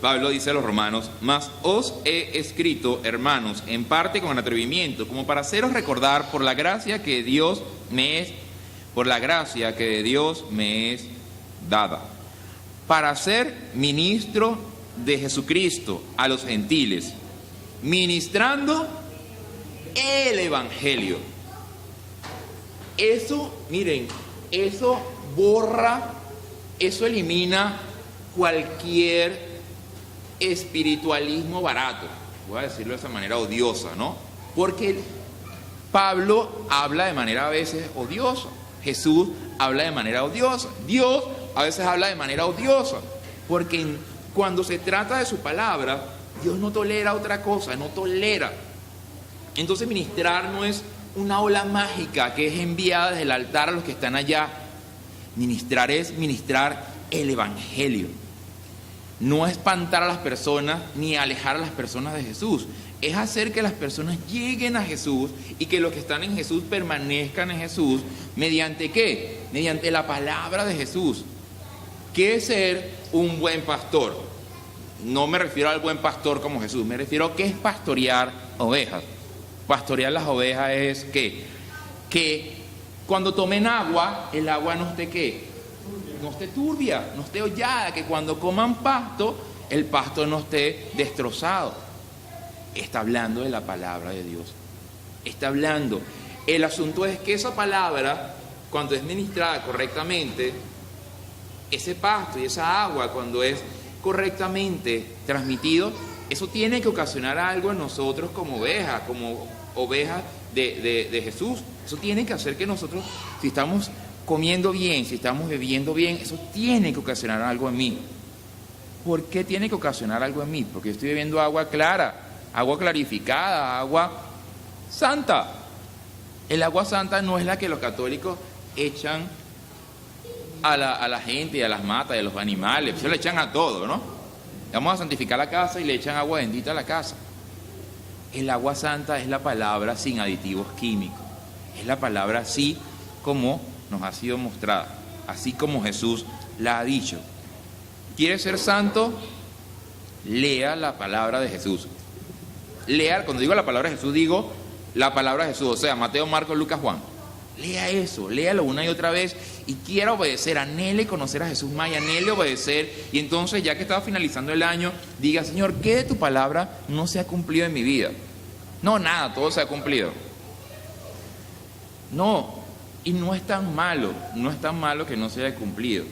S1: Pablo dice a los romanos: mas os he escrito, hermanos, en parte con atrevimiento, como para haceros recordar por la gracia que Dios me es dada, para ser ministro de Jesucristo a los gentiles, ministrando el evangelio. Eso, miren, eso borra, eso elimina cualquier espiritualismo barato, voy a decirlo de esa manera odiosa, ¿no? Porque Pablo habla de manera a veces odiosa, Jesús habla de manera odiosa, Dios a veces habla de manera odiosa, porque cuando se trata de su palabra, Dios no tolera otra cosa, no tolera. Entonces ministrar no es una ola mágica que es enviada desde el altar a los que están allá. Ministrar es ministrar el evangelio. No espantar a las personas ni alejar a las personas de Jesús. Es hacer que las personas lleguen a Jesús y que los que están en Jesús permanezcan en Jesús. ¿Mediante qué? Mediante la palabra de Jesús. ¿Qué es ser un buen pastor? No me refiero al buen pastor como Jesús, me refiero a qué es pastorear ovejas. Pastorear las ovejas es que cuando tomen agua, el agua no esté ¿qué? No esté turbia, no esté hollada, que cuando coman pasto, el pasto no esté destrozado. Está hablando de la palabra de Dios. Está hablando. El asunto es que esa palabra, cuando es ministrada correctamente, ese pasto y esa agua, cuando es correctamente transmitido, eso tiene que ocasionar algo en nosotros como ovejas de Jesús. Eso tiene que hacer que nosotros, si estamos comiendo bien, si estamos bebiendo bien, eso tiene que ocasionar algo en mí. ¿Por qué tiene que ocasionar algo en mí? Porque yo estoy bebiendo agua clara, agua clarificada, agua santa. El agua santa no es la que los católicos echan a la gente y a las matas y a los animales. Eso le echan a todo, ¿no? Vamos a santificar la casa y le echan agua bendita a la casa. El agua santa es la palabra sin aditivos químicos. Es la palabra así como nos ha sido mostrada, así como Jesús la ha dicho. ¿Quiere ser santo? Lea la palabra de Jesús. Lea, cuando digo la palabra de Jesús, digo la palabra de Jesús, o sea, Mateo, Marcos, Lucas, Juan. Lea eso, léalo una y otra vez y quiera obedecer, anhele conocer a Jesús más y anhele obedecer. Y entonces, ya que estaba finalizando el año, diga: Señor, ¿qué de tu palabra no se ha cumplido en mi vida? No, nada, todo se ha cumplido. No, y no es tan malo que no se haya cumplido,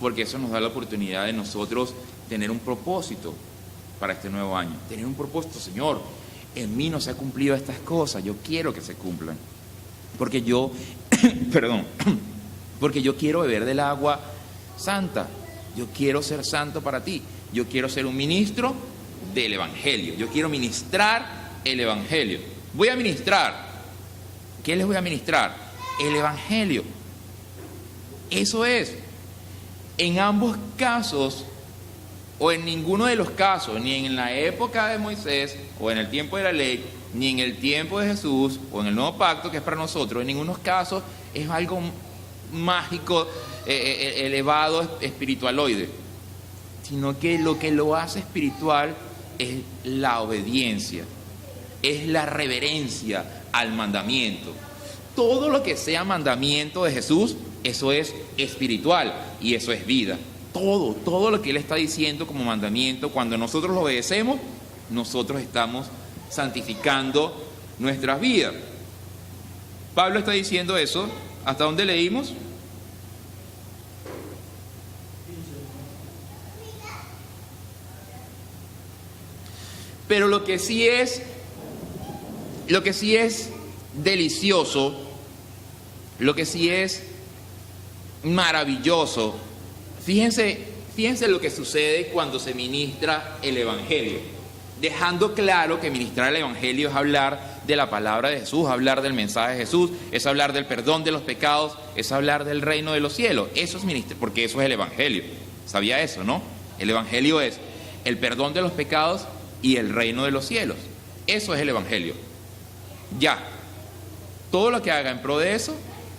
S1: porque eso nos da la oportunidad de nosotros tener un propósito para este nuevo año. Tener un propósito: Señor, en mí no se han cumplido estas cosas, yo quiero que se cumplan. Porque yo, porque yo quiero beber del agua santa, yo quiero ser santo para ti, yo quiero ser un ministro del evangelio, yo quiero ministrar el evangelio. Voy a ministrar, ¿qué les voy a ministrar? El evangelio. Eso es. En ambos casos, o en ninguno de los casos, ni en la época de Moisés o en el tiempo de la ley, ni en el tiempo de Jesús o en el nuevo pacto que es para nosotros, en ningunos casos es algo mágico, elevado, espiritualoide, sino que lo hace espiritual es la obediencia, es la reverencia al mandamiento. Todo lo que sea mandamiento de Jesús, eso es espiritual y eso es vida. Todo lo que Él está diciendo como mandamiento, cuando nosotros lo obedecemos, nosotros estamos santificando nuestras vidas. Pablo está diciendo eso. ¿Hasta dónde leímos? Pero lo que sí es delicioso, lo que sí es maravilloso, fíjense lo que sucede cuando se ministra el Evangelio, dejando claro que ministrar el Evangelio es hablar de la palabra de Jesús, hablar del mensaje de Jesús, es hablar del perdón de los pecados, es hablar del reino de los cielos. Eso es ministrar, porque eso es el Evangelio. ¿Sabía eso, no? El Evangelio es el perdón de los pecados y el reino de los cielos. Eso es el Evangelio. Ya. Todo lo que haga en pro de eso,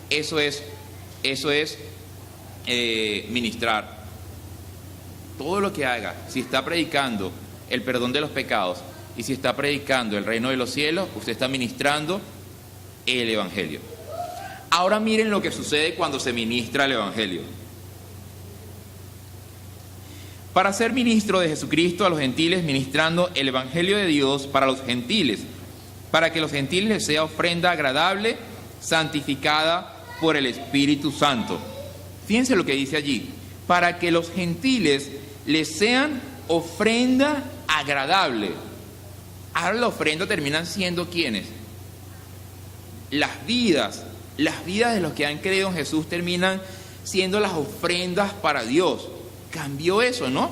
S1: eso es ministrar. Todo lo que haga, si está predicando el perdón de los pecados y si está predicando el reino de los cielos, usted está ministrando el Evangelio. Ahora miren lo que sucede cuando se ministra el Evangelio. Para ser ministro de Jesucristo a los gentiles, ministrando el Evangelio de Dios para los gentiles, para que los gentiles les sea ofrenda agradable, santificada por el Espíritu Santo. Fíjense lo que dice allí, para que los gentiles les sean ofrenda agradable. Ahora la ofrenda terminan siendo ¿quiénes? Las vidas de los que han creído en Jesús terminan siendo las ofrendas para Dios. Cambió eso, ¿no?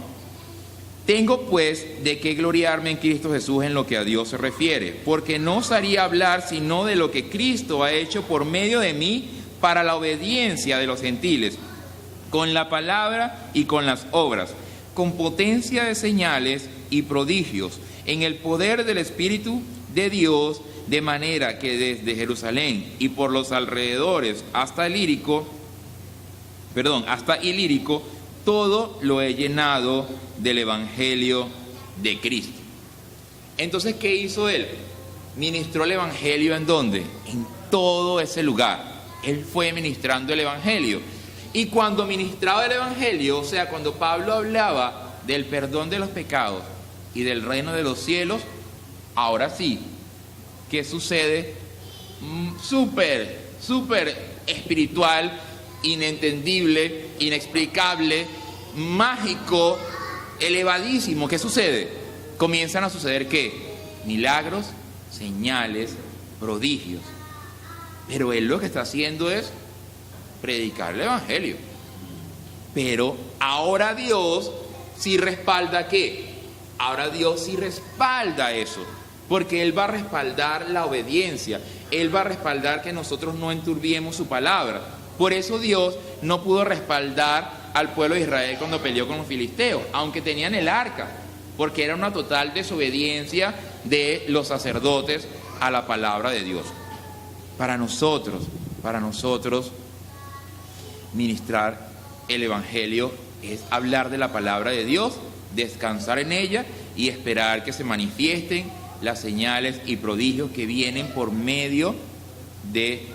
S1: Tengo pues de qué gloriarme en Cristo Jesús en lo que a Dios se refiere, porque no osaría hablar sino de lo que Cristo ha hecho por medio de mí para la obediencia de los gentiles, con la palabra y con las obras, con potencia de señales y prodigios, en el poder del Espíritu de Dios, de manera que desde Jerusalén y por los alrededores hasta Ilírico, todo lo he llenado del Evangelio de Cristo. Entonces, ¿qué hizo él? Ministró el Evangelio ¿en dónde? En todo ese lugar. Él fue ministrando el Evangelio. Y cuando ministraba el Evangelio, o sea, cuando Pablo hablaba del perdón de los pecados y del reino de los cielos, ahora sí, ¿qué sucede? Súper espiritual, inentendible, inexplicable, mágico, elevadísimo. ¿Qué sucede? Comienzan a suceder ¿qué? Milagros, señales, prodigios. Pero él lo que está haciendo es predicar el Evangelio. Pero ahora Dios sí respalda ¿qué? Ahora Dios sí respalda eso, porque Él va a respaldar la obediencia, Él va a respaldar que nosotros no enturbiemos su palabra. Por eso Dios no pudo respaldar al pueblo de Israel cuando peleó con los filisteos, aunque tenían el arca, porque era una total desobediencia de los sacerdotes a la palabra de Dios. Para nosotros, ministrar el Evangelio es hablar de la palabra de Dios, descansar en ella y esperar que se manifiesten las señales y prodigios que vienen por medio de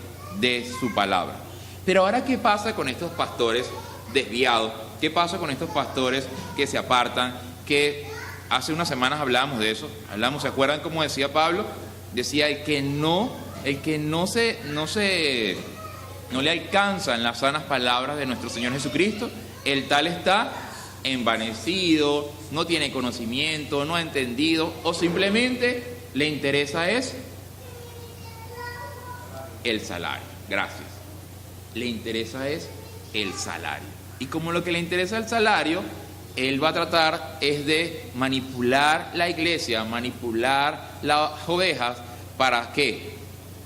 S1: su palabra. Pero ahora, ¿qué pasa con estos pastores desviados? ¿Qué pasa con estos pastores que se apartan? Que hace unas semanas hablábamos de eso. ¿Se acuerdan cómo decía Pablo? Decía el que no le alcanzan las sanas palabras de nuestro Señor Jesucristo, el tal está envanecido, no tiene conocimiento, no ha entendido, o simplemente le interesa es el salario. Gracias. Le interesa es el salario. Y como lo que le interesa el salario, él va a tratar es de manipular la iglesia, manipular las ovejas, ¿para qué?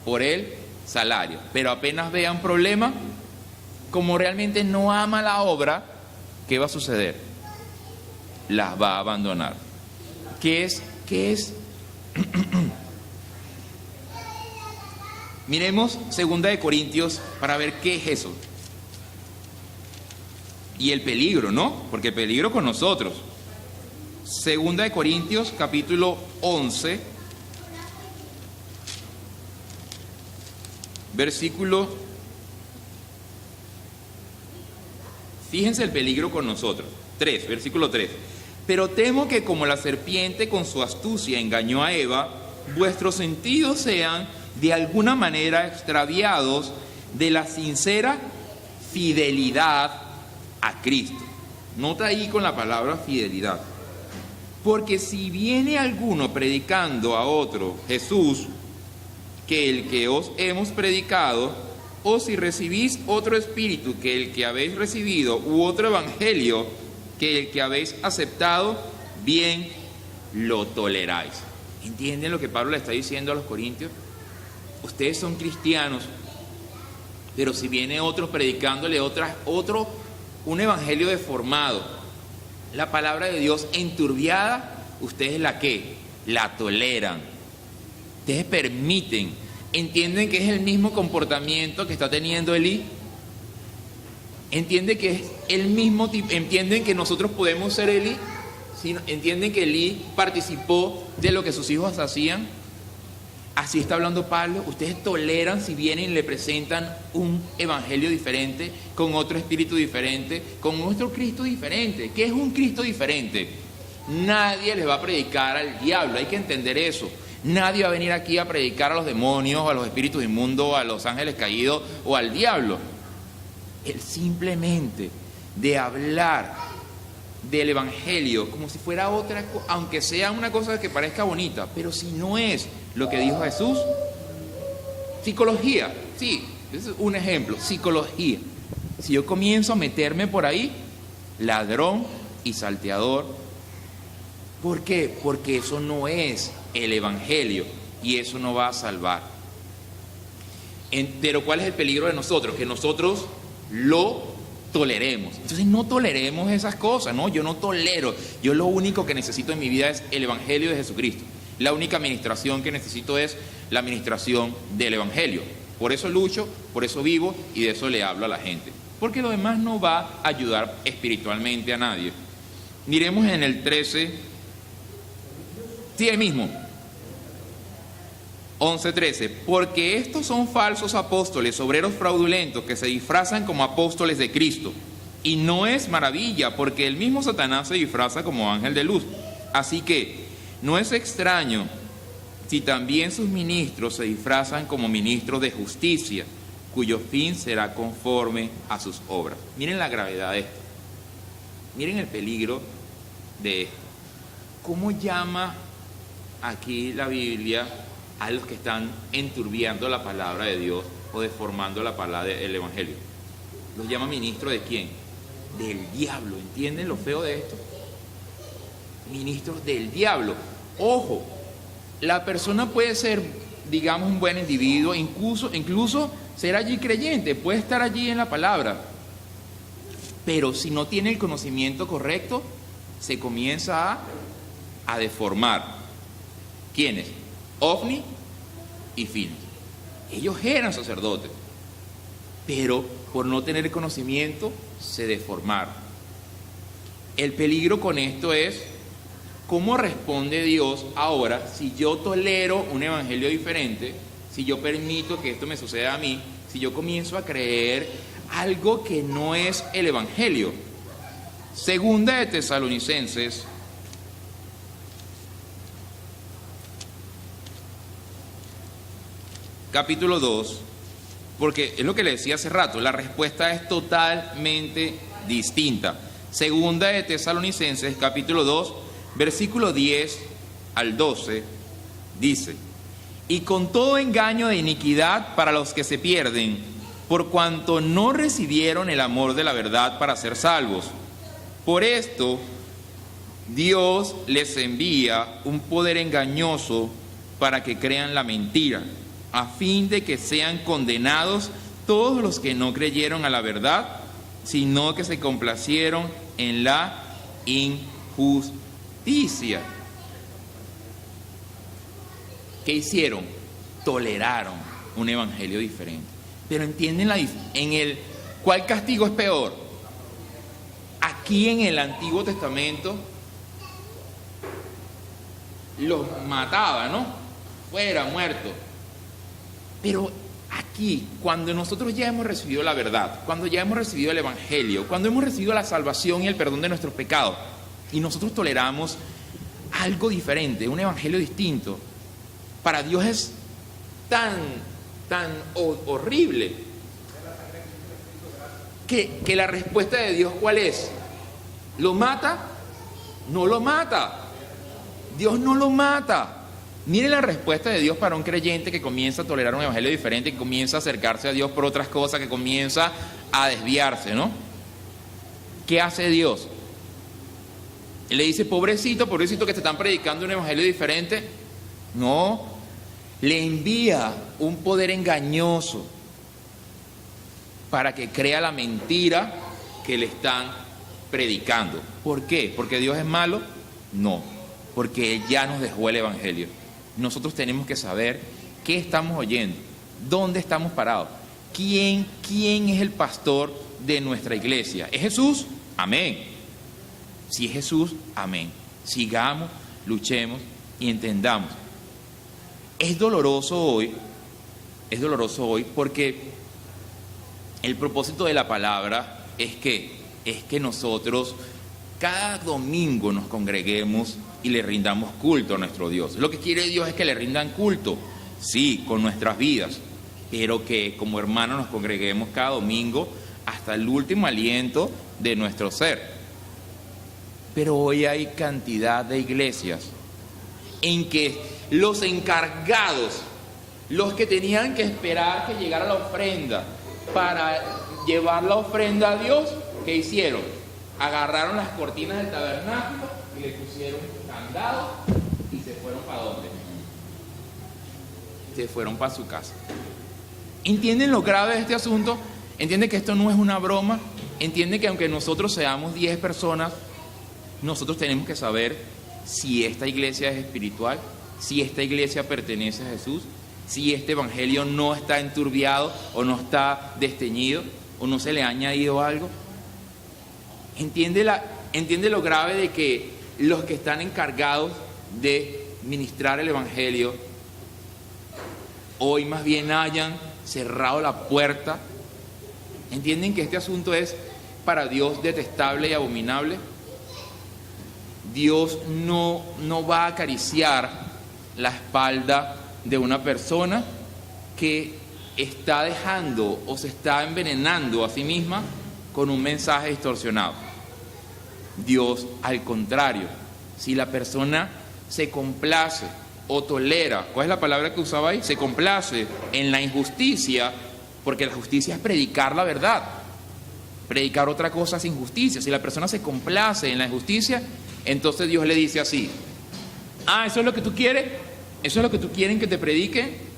S1: Por el salario. Pero apenas vea un problema, como realmente no ama la obra, ¿qué va a suceder? Las va a abandonar. ¿Qué es Miremos 2 Corintios para ver qué es eso. Y el peligro, ¿no? Porque el peligro con nosotros. 2 Corintios capítulo 11, versículo... Fíjense el peligro con nosotros. Versículo 3. Pero temo que como la serpiente con su astucia engañó a Eva, vuestros sentidos sean de alguna manera extraviados de la sincera fidelidad a Cristo. Nota ahí con la palabra fidelidad. Porque si viene alguno predicando a otro Jesús, que el que os hemos predicado, o si recibís otro espíritu que el que habéis recibido, u otro evangelio que el que habéis aceptado, bien lo toleráis. ¿Entienden lo que Pablo le está diciendo a los corintios? Ustedes son cristianos, pero si viene otro predicándole un evangelio deformado, la palabra de Dios enturbiada, ustedes la toleran. Ustedes permiten, entienden que es el mismo comportamiento que está teniendo Elí. Entienden que es el mismo tipo, entienden que nosotros podemos ser Elí, entienden que Elí participó de lo que sus hijos hacían. Así está hablando Pablo. Ustedes toleran si vienen y le presentan un evangelio diferente, con otro espíritu diferente, con otro Cristo diferente. ¿Qué es un Cristo diferente? Nadie les va a predicar al diablo, hay que entender eso. Nadie va a venir aquí a predicar a los demonios, a los espíritus inmundos, a los ángeles caídos o al diablo. Él simplemente de hablar del evangelio como si fuera otra cosa, aunque sea una cosa que parezca bonita, pero si no es lo que dijo Jesús. Psicología, sí, ese es un ejemplo, psicología. Si yo comienzo a meterme por ahí, ladrón y salteador, ¿por qué? Porque eso no es el evangelio y eso no va a salvar. Pero ¿cuál es el peligro de nosotros? Que nosotros lo toleremos. Entonces no toleremos esas cosas, ¿no? Yo no tolero. Yo lo único que necesito en mi vida es el evangelio de Jesucristo. La única administración que necesito es la administración del evangelio. Por eso lucho, por eso vivo y de eso le hablo a la gente. Porque lo demás no va a ayudar espiritualmente a nadie. Miremos en el 13, sí, el mismo. 11:13. Porque estos son falsos apóstoles, obreros fraudulentos, que se disfrazan como apóstoles de Cristo. Y no es maravilla, porque el mismo Satanás se disfraza como ángel de luz. Así que no es extraño si también sus ministros se disfrazan como ministros de justicia, cuyo fin será conforme a sus obras. Miren la gravedad de esto. Miren el peligro de esto. ¿Cómo llama aquí la Biblia a los que están enturbiando la palabra de Dios o deformando la palabra del evangelio? ¿Los llama ministros de quién? Del diablo. ¿Entienden lo feo de esto? Ministros del diablo. Ojo, la persona puede ser, digamos, un buen individuo, incluso ser allí creyente, puede estar allí en la palabra, pero si no tiene el conocimiento correcto, se comienza a deformar. ¿Quiénes? Ofni y Finis. Ellos eran sacerdotes, pero por no tener conocimiento se deformaron. El peligro con esto es cómo responde Dios ahora si yo tolero un evangelio diferente, si yo permito que esto me suceda a mí, si yo comienzo a creer algo que no es el evangelio. Segunda de Tesalonicenses, capítulo 2, porque es lo que le decía hace rato, la respuesta es totalmente distinta. Segunda de Tesalonicenses, capítulo 2, versículo 10 al 12, dice: y con todo engaño de iniquidad para los que se pierden, por cuanto no recibieron el amor de la verdad para ser salvos. Por esto, Dios les envía un poder engañoso para que crean la mentira, a fin de que sean condenados todos los que no creyeron a la verdad, sino que se complacieron en la injusticia. ¿Qué hicieron? Toleraron. un evangelio diferente. Pero entienden ¿cuál castigo es peor? Aquí en el Antiguo Testamento los mataba, ¿no? Fuera, muerto. Pero aquí, cuando nosotros ya hemos recibido la verdad, cuando ya hemos recibido el evangelio, cuando hemos recibido la salvación y el perdón de nuestros pecados, y nosotros toleramos algo diferente, un evangelio distinto, para Dios es tan horrible que la respuesta de Dios, ¿cuál es? ¿Lo mata? No lo mata. Dios no lo mata. Mire la respuesta de Dios para un creyente que comienza a tolerar un evangelio diferente, que comienza a acercarse a Dios por otras cosas, que comienza a desviarse, ¿no? ¿Qué hace Dios? Él le dice, pobrecito que te están predicando un evangelio diferente. No, le envía un poder engañoso para que crea la mentira que le están predicando. ¿Por qué? ¿Porque Dios es malo? No, porque Él ya nos dejó el evangelio. Nosotros tenemos que saber qué estamos oyendo, dónde estamos parados, quién es el pastor de nuestra iglesia. ¿Es Jesús? Amén. Si es Jesús, amén. Sigamos, luchemos y entendamos. Es doloroso hoy porque el propósito de la palabra es que nosotros cada domingo nos congreguemos y le rindamos culto a nuestro Dios. Lo que quiere Dios es que le rindan culto, sí, con nuestras vidas, pero que como hermanos nos congreguemos cada domingo hasta el último aliento de nuestro ser. Pero hoy hay cantidad de iglesias en que los encargados, los que tenían que esperar que llegara la ofrenda para llevar la ofrenda a Dios, ¿qué hicieron? Agarraron las cortinas del tabernáculo y le pusieron candado y se fueron ¿para dónde? Se fueron para su casa. ¿Entienden lo grave de este asunto? ¿Entienden que esto no es una broma? ¿Entienden que aunque nosotros seamos 10 personas, nosotros tenemos que saber si esta iglesia es espiritual, si esta iglesia pertenece a Jesús, si este evangelio no está enturbiado o no está desteñido o no se le ha añadido algo? ¿Entiende lo grave de que los que están encargados de ministrar el evangelio hoy más bien hayan cerrado la puerta? ¿Entienden que este asunto es para Dios detestable y abominable? Dios no va a acariciar la espalda de una persona que está dejando o se está envenenando a sí misma con un mensaje distorsionado. Dios, al contrario, si la persona se complace o tolera, ¿cuál es la palabra que usaba ahí? Se complace en la injusticia, porque la justicia es predicar la verdad. Predicar otra cosa es injusticia. Si la persona se complace en la injusticia, entonces Dios le dice así: ¿eso es lo que tú quieres? ¿Eso es lo que tú quieren que te prediquen?